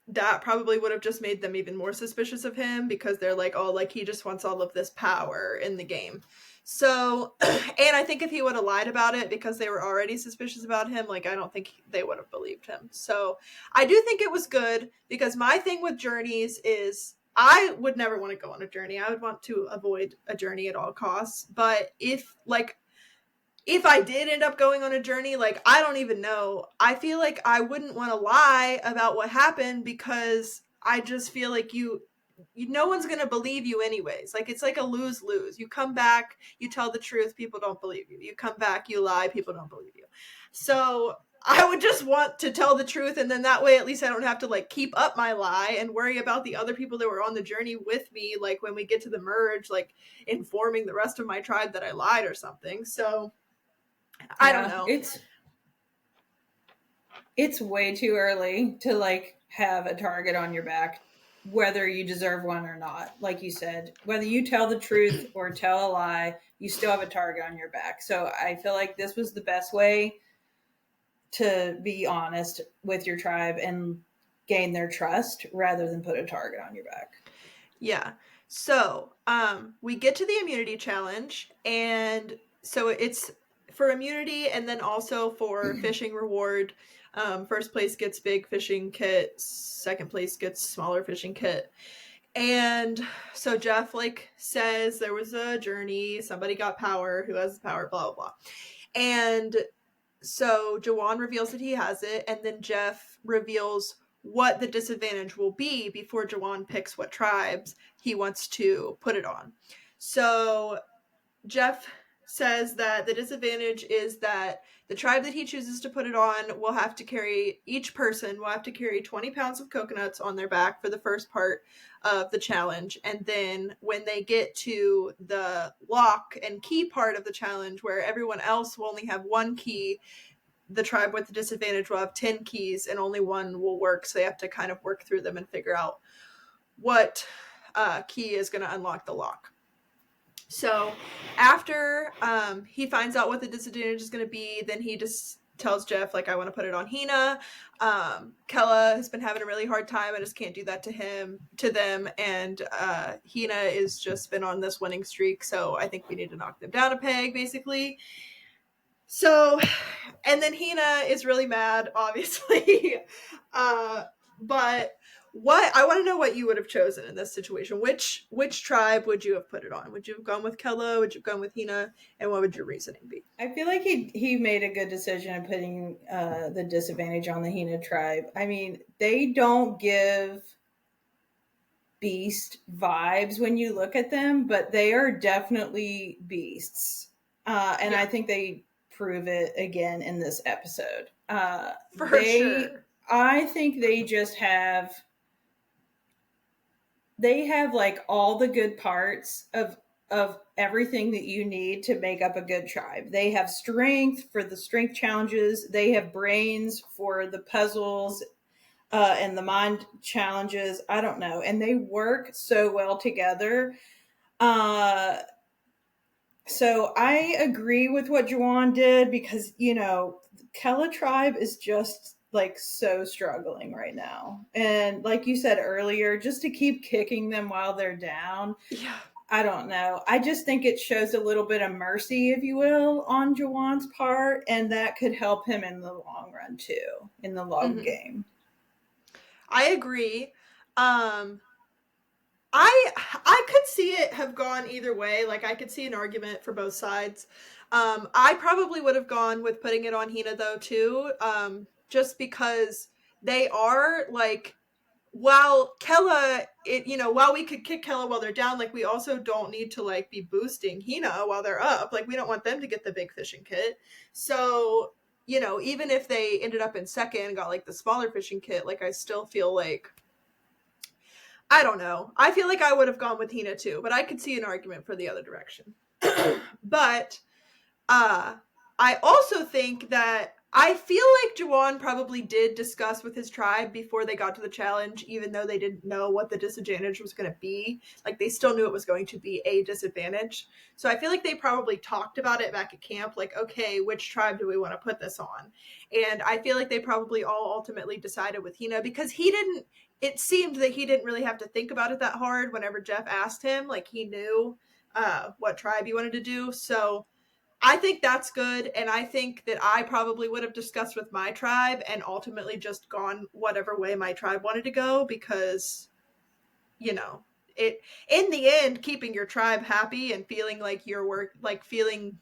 that probably would have just made them even more suspicious of him, because they're like, oh, like he just wants all of this power in the game. So, and I think if he would have lied about it because they were already suspicious about him, like I don't think they would have believed him. So I do think it was good, because my thing with journeys is I would never want to go on a journey. I would want to avoid a journey at all costs. But if I did end up going on a journey, like, I don't even know. I feel like I wouldn't want to lie about what happened, because I just feel like no one's going to believe you anyways. Like, it's like a lose-lose. You come back, you tell the truth, people don't believe you. You come back, you lie, people don't believe you. So I would just want to tell the truth, and then that way at least I don't have to like keep up my lie and worry about the other people that were on the journey with me, like when we get to the merge, like informing the rest of my tribe that I lied or something. So I don't know. It's way too early to like have a target on your back, whether you deserve one or not. Like you said, whether you tell the truth or tell a lie, you still have a target on your back. So I feel like this was the best way to be honest with your tribe and gain their trust rather than put a target on your back. Yeah. So, we get to the immunity challenge, and so it's for immunity and then also for fishing reward. First place gets big fishing kit, second place gets smaller fishing kit. And so Jeff like says there was a journey, somebody got power, who has the power, blah blah blah. And so Jawan reveals that he has it, and then Jeff reveals what the disadvantage will be before Jawan picks what tribes he wants to put it on. So Jeff says that the disadvantage is that the tribe that he chooses to put it on will have to carry, each person will have to carry 20 pounds of coconuts on their back for the first part of the challenge. And then when they get to the lock and key part of the challenge, where everyone else will only have one key, the tribe with the disadvantage will have 10 keys and only one will work. So they have to kind of work through them and figure out what key is going to unlock the lock. So after he finds out what the disadvantage is going to be, then he just tells Jeff, like, I want to put it on Hina. Kella has been having a really hard time. I just can't do that to them. And Hina has just been on this winning streak. So I think we need to knock them down a peg, basically. So, and then Hina is really mad, obviously. But what I want to know what you would have chosen in this situation. Which tribe would you have put it on? Would you have gone with Kella? Would you have gone with Hina? And what would your reasoning be? I feel like he made a good decision in putting the disadvantage on the Hina tribe. I mean, they don't give beast vibes when you look at them, but they are definitely beasts. And yeah. I think they prove it again in this episode. For sure. I think they just have like all the good parts of everything that you need to make up a good tribe. They have strength for the strength challenges. They have brains for the puzzles and the mind challenges. I don't know. And they work so well together. So I agree with what Jawan did because, Kella tribe is just like so struggling right now. And like you said earlier, just to keep kicking them while they're down. Yeah. I don't know. I just think it shows a little bit of mercy, if you will, on Jawan's part. And that could help him in the long run too, in the long game. I agree. I could see it have gone either way. Like, I could see an argument for both sides. I probably would have gone with putting it on Hina, though, too. Just because they are, like, while Kella, while we could kick Kella while they're down, like, we also don't need to, like, be boosting Hina while they're up. Like, we don't want them to get the big fishing kit. So, even if they ended up in second and got, like, the smaller fishing kit, like, I still feel like, I don't know. I feel like I would have gone with Hina too, but I could see an argument for the other direction. But I also think that I feel like Jawan probably did discuss with his tribe before they got to the challenge, even though they didn't know what the disadvantage was going to be. Like, they still knew it was going to be a disadvantage. So I feel like they probably talked about it back at camp, like, okay, which tribe do we want to put this on? And I feel like they probably all ultimately decided with Hina because it seemed that he didn't really have to think about it that hard whenever Jeff asked him. Like, he knew what tribe he wanted to do. So I think that's good. And I think that I probably would have discussed with my tribe and ultimately just gone whatever way my tribe wanted to go because, it in the end, keeping your tribe happy and feeling like feeling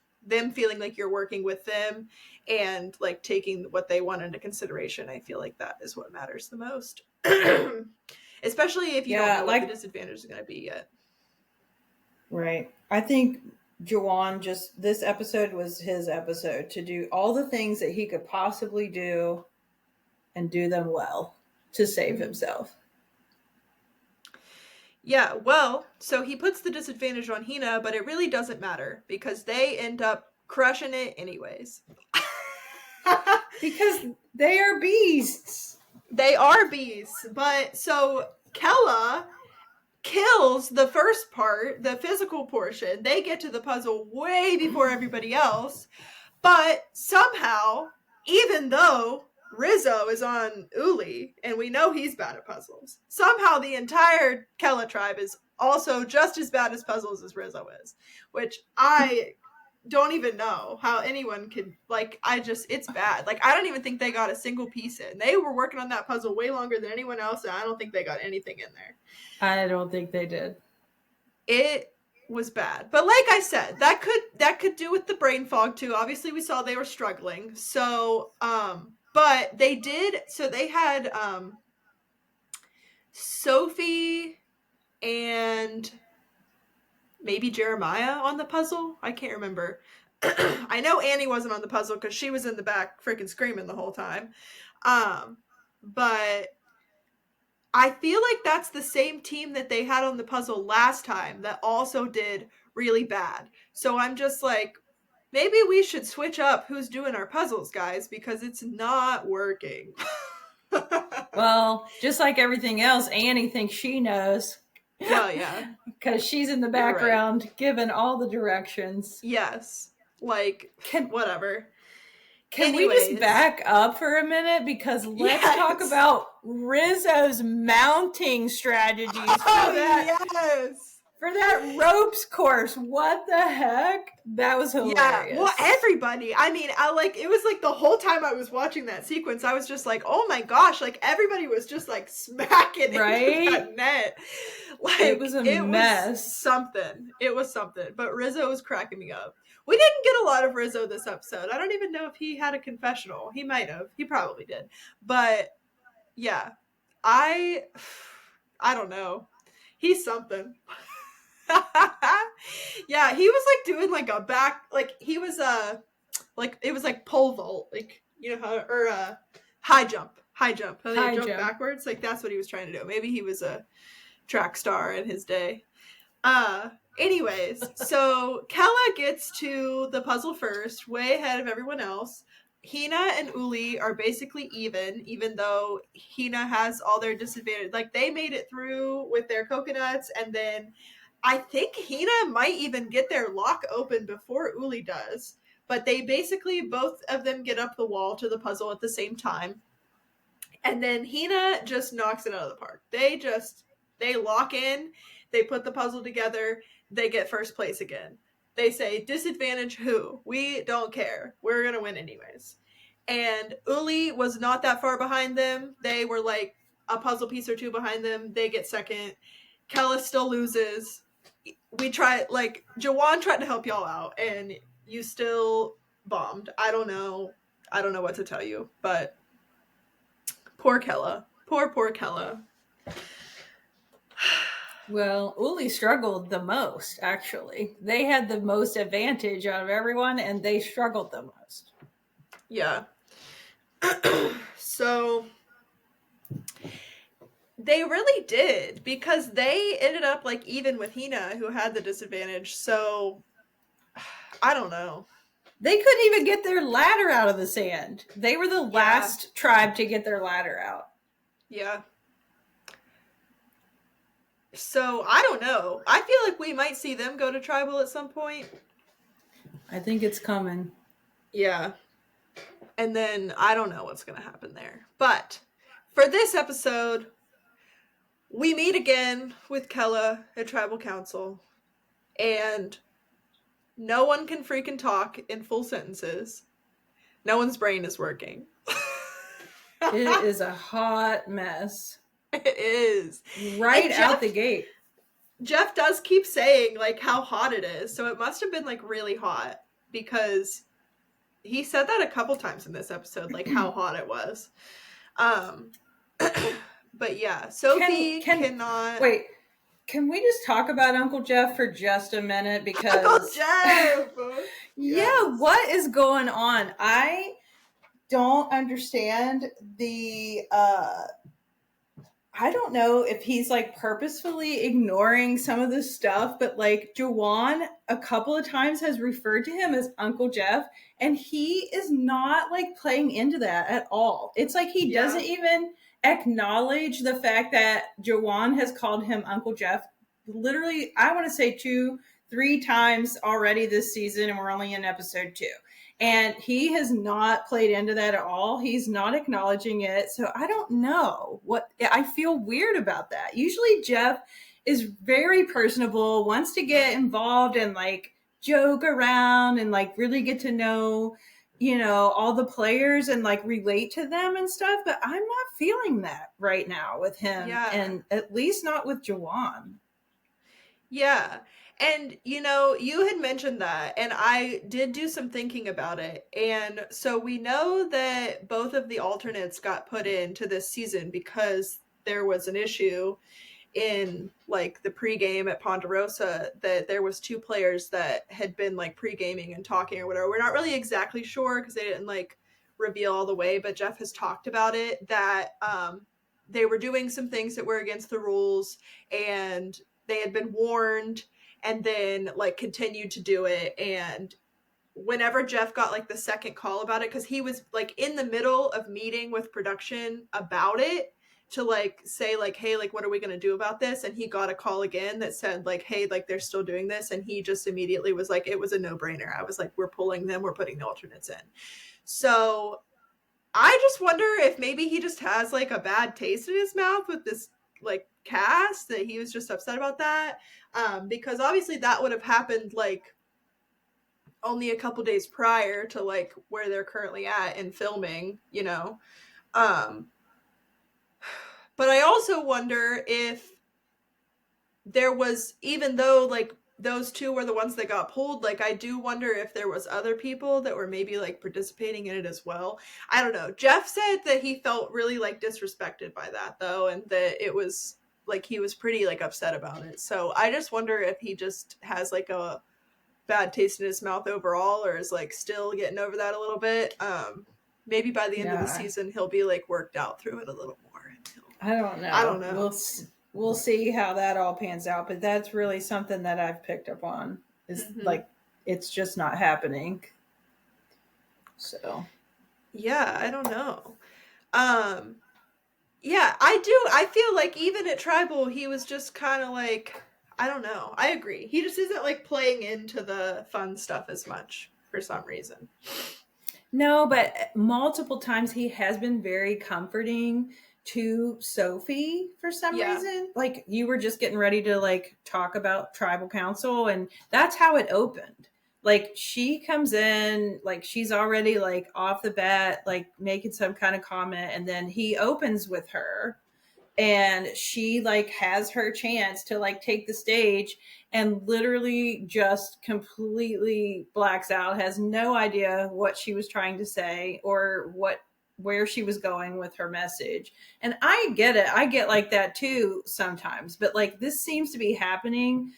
like you're working with them and like taking what they want into consideration. I feel like that is what matters the most. Especially if you don't know what the disadvantage is going to be yet. Right. I think Jawan this episode was his episode to do all the things that he could possibly do and do them well to save himself. Yeah, well, so he puts the disadvantage on Hina, but it really doesn't matter because they end up crushing it anyways. Because they are beasts. They are beasts. But so Kella kills the first part, the physical portion. They get to the puzzle way before everybody else. But somehow, even though Rizzo is on Uli, and we know he's bad at puzzles, somehow the entire Kella tribe is also just as bad as puzzles as Rizzo is. Which I don't even know how anyone could, like, it's bad. Like, I don't even think they got a single piece in. They were working on that puzzle way longer than anyone else, and I don't think they got anything in there. I don't think they did. It was bad. But like I said, that could do with the brain fog too. Obviously we saw they were struggling. So but they did, so they had Sophie and maybe Jeremiah on the puzzle. I can't remember. I know Annie wasn't on the puzzle because she was in the back freaking screaming the whole time. But I feel like that's the same team that they had on the puzzle last time that also did really bad. So I'm just like, maybe we should switch up who's doing our puzzles, guys, because it's not working. Well, just like everything else, Annie thinks she knows. Well, yeah. Because she's in the background giving all the directions. Yes. Like, whatever. Can we just back up for a minute? Because let's talk about Rizzo's mounting strategies for that ropes course. What the heck? That was hilarious. Yeah, well, everybody. I mean, it was like the whole time I was watching that sequence, I was just like, oh my gosh, like everybody was just like smacking into that net. Like, it was a mess. It was something. But Rizzo was cracking me up. We didn't get a lot of Rizzo this episode. I don't even know if he had a confessional. He might have. He probably did. But yeah, I don't know. He's something. Yeah, he was like doing like a back, like he was like it was like pole vault, like, you know how, or high jump. How they jump backwards. Like that's what he was trying to do. Maybe he was a track star in his day. Anyways, so Kella gets to the puzzle first, way ahead of everyone else. Hina and Uli are basically even though Hina has all their disadvantage. Like they made it through with their coconuts, and then I think Hina might even get their lock open before Uli does. But they basically, both of them get up the wall to the puzzle at the same time. And then Hina just knocks it out of the park. They lock in, they put the puzzle together, they get first place again. They say, disadvantage who? We don't care. We're going to win anyways. And Uli was not that far behind them. They were like a puzzle piece or two behind them. They get second. Kella still loses. We tried, like, Jawan tried to help y'all out, and you still bombed. I don't know what to tell you, but poor Kella. Poor Kella. Well, Uli struggled the most, actually. They had the most advantage out of everyone, and they struggled the most. Yeah. So they really did, because they ended up like even with Hina, who had the disadvantage. So I don't know. They couldn't even get their ladder out of the sand. They were the last tribe to get their ladder out. Yeah. So I don't know. I feel like we might see them go to tribal at some point. I think it's coming. Yeah. And then I don't know what's going to happen there. But for this episode, we meet again with Kella at Tribal Council. And no one can freaking talk in full sentences. No one's brain is working. It is a hot mess. It is. Right out the gate. Jeff does keep saying, like, how hot it is. So it must have been, like, really hot. Because he said that a couple times in this episode, like, how hot it was. But yeah, Sophie cannot... Wait, can we just talk about Uncle Jeff for just a minute? Because... Uncle Jeff! Yeah, what is going on? I don't understand the I don't know if he's like purposefully ignoring some of this stuff, but like Jawan a couple of times has referred to him as Uncle Jeff, and he is not like playing into that at all. It's like he Yeah. doesn't even acknowledge the fact that Jawan has called him Uncle Jeff literally, I want to say 2, 3 times already this season, and we're only in episode 2. And he has not played into that at all. He's not acknowledging it. So I don't know what I feel weird about that. Usually Jeff is very personable, wants to get involved and like joke around and like really get to know, all the players and like relate to them and stuff. But I'm not feeling that right now with him, Yeah. and at least not with Jawan. Yeah. And you had mentioned that, and I did do some thinking about it. And so we know that both of the alternates got put into this season because there was an issue in like the pregame at Ponderosa that there was 2 players that had been like pre-gaming and talking or whatever. We're not really exactly sure because they didn't like reveal all the way, but Jeff has talked about it that they were doing some things that were against the rules, and they had been warned and then like continued to do it. And whenever Jeff got like the second call about it, because he was like in the middle of meeting with production about it to like say like, hey, like what are we going to do about this, and he got a call again that said like, hey, like they're still doing this, and he just immediately was like, it was a no-brainer. I was like, we're pulling them, we're putting the alternates in. So I just wonder if maybe he just has like a bad taste in his mouth with this like cast, that he was just upset about that, because obviously that would have happened like only a couple days prior to like where they're currently at in filming, um but I also wonder if there was, even though like those 2 were the ones that got pulled, like I do wonder if there was other people that were maybe like participating in it as well. I don't know. Jeff said that he felt really like disrespected by that though, and that it was like he was pretty like upset about it. So I just wonder if he just has like a bad taste in his mouth overall, or is like still getting over that a little bit. Maybe by the end of the Yeah, season he'll be like worked out through it a little more, and I don't I don't know. know. We'll see how that all pans out. But that's really something that I've picked up on is Mm-hmm. like it's just not happening. So Yeah, I don't know. um yeah, I feel like even at tribal he was just kind of like, I don't know, I agree, he just isn't like playing into the fun stuff as much for some reason. no, but multiple times he has been very comforting to Sophie for some Yeah. reason. Like you were just getting ready to like talk about tribal council, and that's how it opened. Like she comes in, like she's already like off the bat, like making some kind of comment, and then he opens with her and she like has her chance to like take the stage and literally just completely blacks out, has no idea what she was trying to say or where she was going with her message. And I get it, I get like that too sometimes, but like this seems to be happening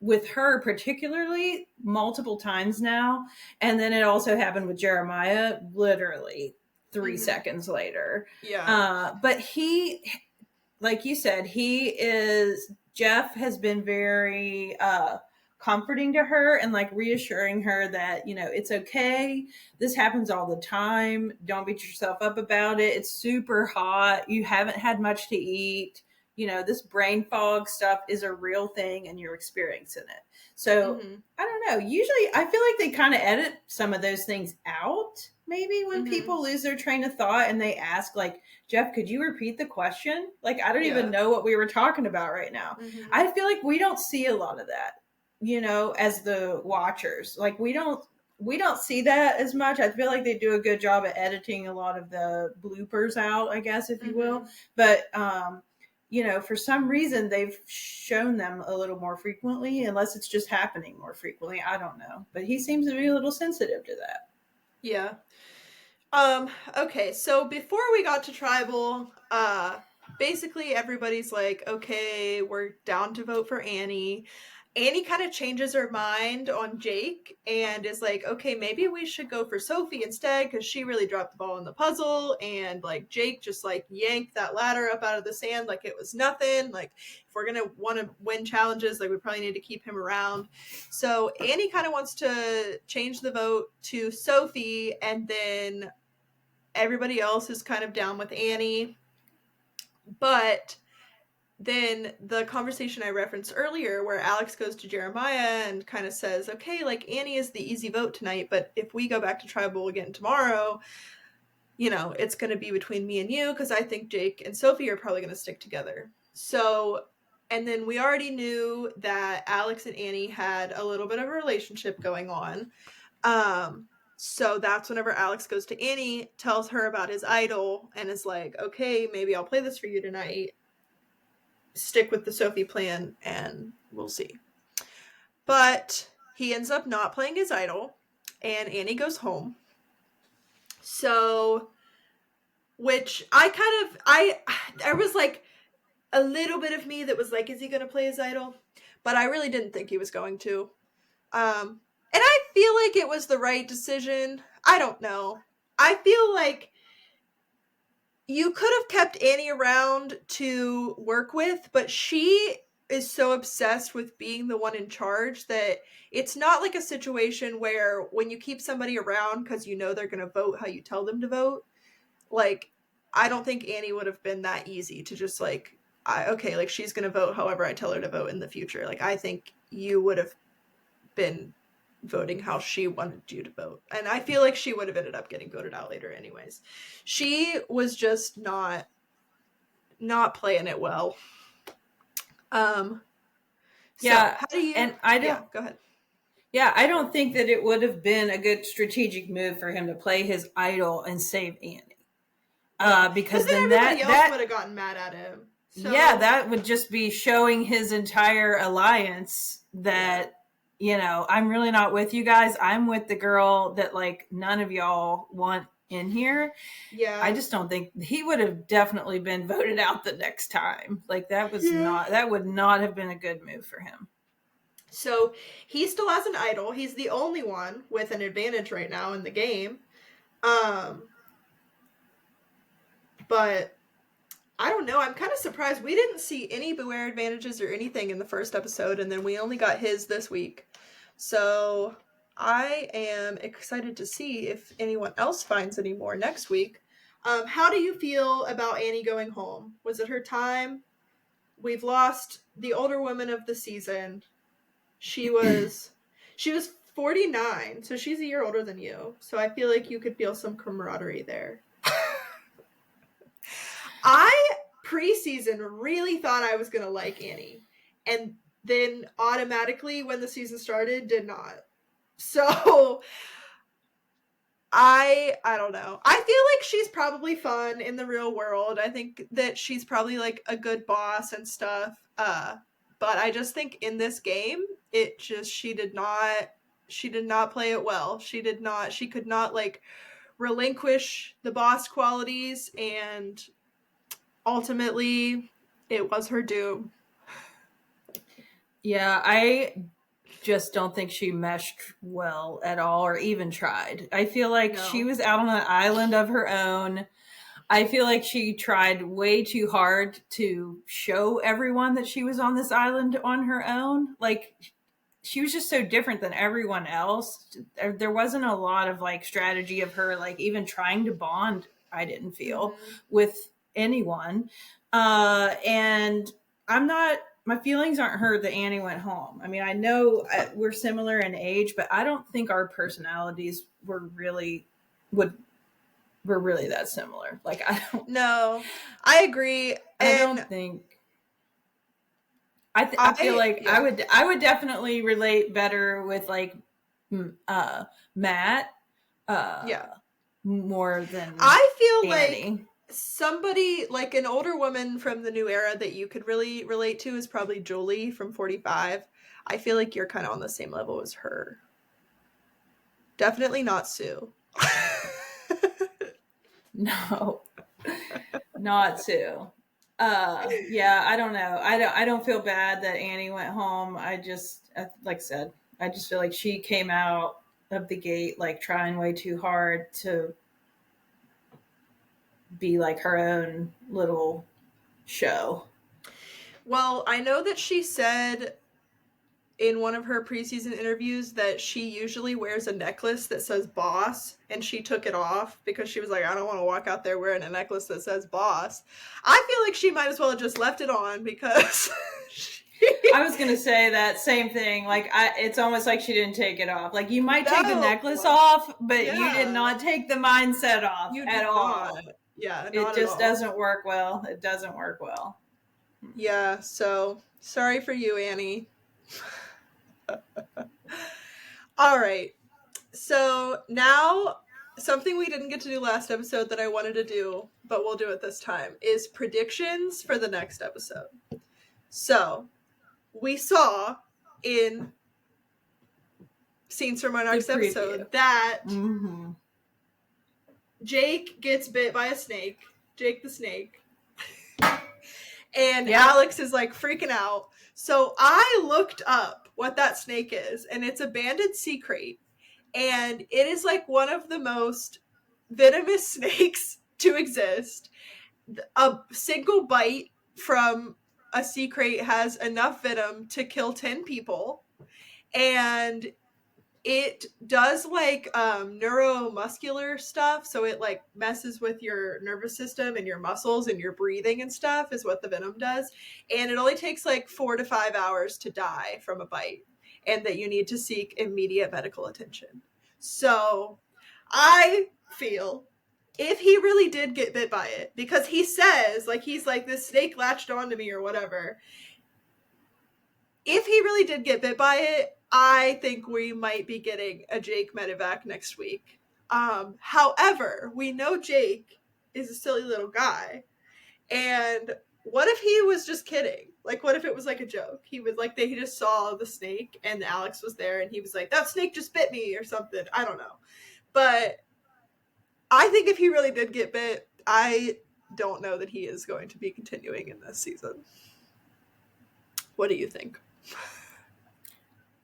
with her particularly multiple times now. And then it also happened with Jeremiah literally 3 Mm-hmm. seconds later. Yeah. But he, like you said, Jeff has been very comforting to her and like reassuring her that, it's okay. This happens all the time. Don't beat yourself up about it. It's super hot. You haven't had much to eat. This brain fog stuff is a real thing and you're experiencing it. So Mm-hmm. I don't know. Usually I feel like they kind of edit some of those things out maybe when Mm-hmm. people lose their train of thought and they ask like, Jeff, could you repeat the question? Like, I don't even Yeah. know what we were talking about right now. Mm-hmm. I feel like we don't see a lot of that, as the watchers. Like, we don't see that as much. I feel like they do a good job at editing a lot of the bloopers out, I guess, if you will. Mm-hmm. But, for some reason, they've shown them a little more frequently, unless it's just happening more frequently. I don't know. But he seems to be a little sensitive to that. Yeah. Okay, so before we got to tribal, basically everybody's like, okay, we're down to vote for Annie. Annie kind of changes her mind on Jake and is like, okay, maybe we should go for Sophie instead because she really dropped the ball in the puzzle. And like Jake just like yanked that ladder up out of the sand like it was nothing. Like if we're going to want to win challenges, like we probably need to keep him around. So Annie kind of wants to change the vote to Sophie, and then everybody else is kind of down with Annie. But then the conversation I referenced earlier where Alex goes to Jeremiah and kind of says, okay, like Annie is the easy vote tonight, but if we go back to tribal again tomorrow, you know, it's going to be between me and you because I think Jake and Sophie are probably going to stick together. So, and then we already knew that Alex and Annie had a little bit of a relationship going on. So that's whenever Alex goes to Annie, tells her about his idol, and is like, okay, maybe I'll play this for you tonight. Stick with the Sophie plan and we'll see. But he ends up not playing his idol, and Annie goes home. So, which there was like a little bit of me that was like, is he going to play his idol? But I really didn't think he was going to. And I feel like it was the right decision. I don't know. I feel like you could have kept Annie around to work with, but she is so obsessed with being the one in charge that it's not like a situation where when you keep somebody around because you know they're going to vote how you tell them to vote, like, I don't think Annie would have been that easy to just like, okay, like she's going to vote however I tell her to vote in the future. Like, I think you would have been voting how she wanted you to vote. And I feel like she would have ended up getting voted out later anyways. She was just not playing it well. Yeah, so how do you and I don't. Yeah, go ahead. Yeah, I don't think that it would have been a good strategic move for him to play his idol and save Annie. Because then everybody else would have gotten mad at him. So, yeah, that would just be showing his entire alliance that, you know, I'm really not with you guys. I'm with the girl that like none of y'all want in here. Yeah. I just don't think he would have definitely been voted out the next time. Like that would not have been a good move for him. So he still has an idol. He's the only one with an advantage right now in the game. But I don't know. I'm kind of surprised. We didn't see any Beware advantages or anything in the first episode, and then we only got his this week. So I am excited to see if anyone else finds any more next week. How do you feel about Annie going home? Was it her time? We've lost the older woman of the season. She was 49, so she's a year older than you. So I feel like you could feel some camaraderie there. I preseason really thought I was gonna like Annie, and then automatically when the season started did not. So I don't know. I feel like she's probably fun in the real world. I think that she's probably like a good boss and stuff. But I just think in this game, she did not play it well. She could not like relinquish the boss qualities, and ultimately it was her doom. Yeah, I just don't think she meshed well at all or even tried. I feel like she was out on an island of her own. I feel like she tried way too hard to show everyone that she was on this island on her own. Like she was just so different than everyone else. There wasn't a lot of like strategy of her like even trying to bond, I didn't feel, with anyone. And my feelings aren't hurt that Annie went home. I mean, I know we're similar in age, but I don't think our personalities were really that similar. Like I don't. No, I agree. I don't think. I feel like I would definitely relate better with like Matt. More than I feel Annie. like somebody like an older woman from the new era that you could really relate to is probably Jolie from 45. I feel like you're kind of on the same level as her. Definitely not Sue. No, not Sue. Yeah, I don't know. I don't feel bad that Annie went home. Like I said, I just feel like she came out of the gate like trying way too hard to be like her own little show. Well, I know that she said in one of her preseason interviews that she usually wears a necklace that says boss, and she took it off because she was like, I don't want to walk out there wearing a necklace that says boss. I feel like she might as well have just left it on because I was gonna say that same thing. Like, it's almost like she didn't take it off. Like, you might take the No. necklace off, but you did Yeah. not take the mindset off You at did all. not. Yeah, It not at just all. doesn't work well. It doesn't work well. Yeah, so sorry for you, Annie. All right. So now, something we didn't get to do last episode that I wanted to do, but we'll do it this time, is predictions for the next episode. So, we saw in Scenes from Our Next episode that Jake gets bit by a snake, Jake the snake, and Alex is like freaking out. So I looked up what that snake is, and it's a banded sea crate, and it is like one of the most venomous snakes to exist. A single bite from a sea crate has enough venom to kill 10 people, and it does like neuromuscular stuff, so it like messes with your nervous system and your muscles and your breathing and stuff is what the venom does, and it only takes like 4 to 5 hours to die from a bite, and that you need to seek immediate medical attention. So I feel if he really did get bit by it, because he says like he's like, this snake latched onto me or whatever, if he really did get bit by it, I think we might be getting a Jake medevac next week. However, we know Jake is a silly little guy, and what if he was just kidding? Like, what if it was like a joke? He was like, he just saw the snake and Alex was there and he was like, that snake just bit me or something. I don't know. But I think if he really did get bit, I don't know that he is going to be continuing in this season. What do you think?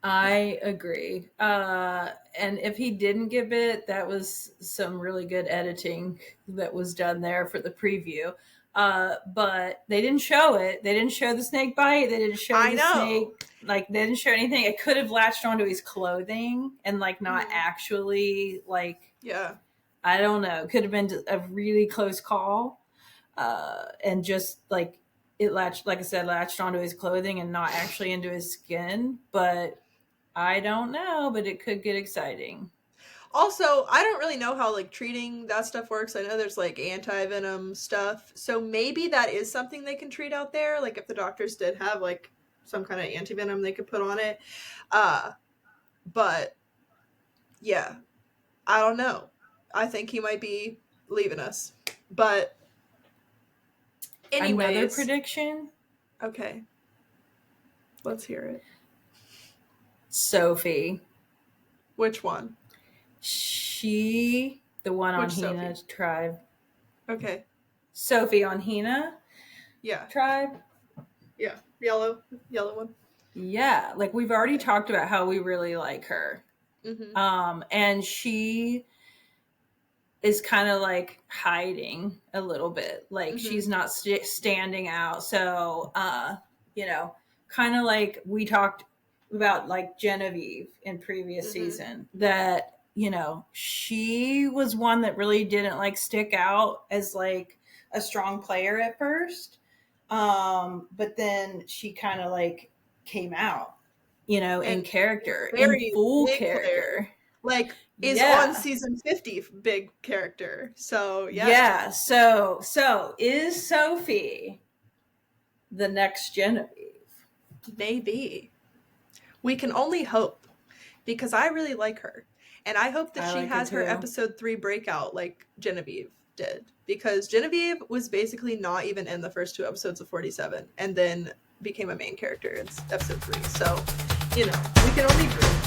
I agree. And if he didn't get bit, that was some really good editing that was done there for the preview. But they didn't show it. They didn't show the snake bite. They didn't show snake. Like, they didn't show anything. It could have latched onto his clothing and like not actually like. Yeah. I don't know. It could have been a really close call. And just like it latched, like I said, latched onto his clothing and not actually into his skin. But I don't know, but it could get exciting. Also, I don't really know how like treating that stuff works. I know there's like anti-venom stuff. So maybe that is something they can treat out there. Like if the doctors did have like some kind of anti-venom they could put on it. But yeah, I don't know. I think he might be leaving us. But anyways. Another prediction? Okay. Let's hear it. Sophie. Which one? The one on Hina's tribe. Okay. Sophie on Hina? Yeah. Tribe? Yeah. Yellow one. Yeah. Like, we've already talked about how we really like her. Mm-hmm. And she is kind of like hiding a little bit. Like, she's not standing out. So, kind of like we talked about like Genevieve in previous season, that she was one that really didn't like stick out as like a strong player at first, but then she kind of like came out in character, in full character, like is on season 50 big character. So so is Sophie the next Genevieve? Maybe. We can only hope, because I really like her. And I hope that she has her episode 3 breakout like Genevieve did. Because Genevieve was basically not even in the first 2 episodes of 47 and then became a main character in episode 3. So, we can only dream.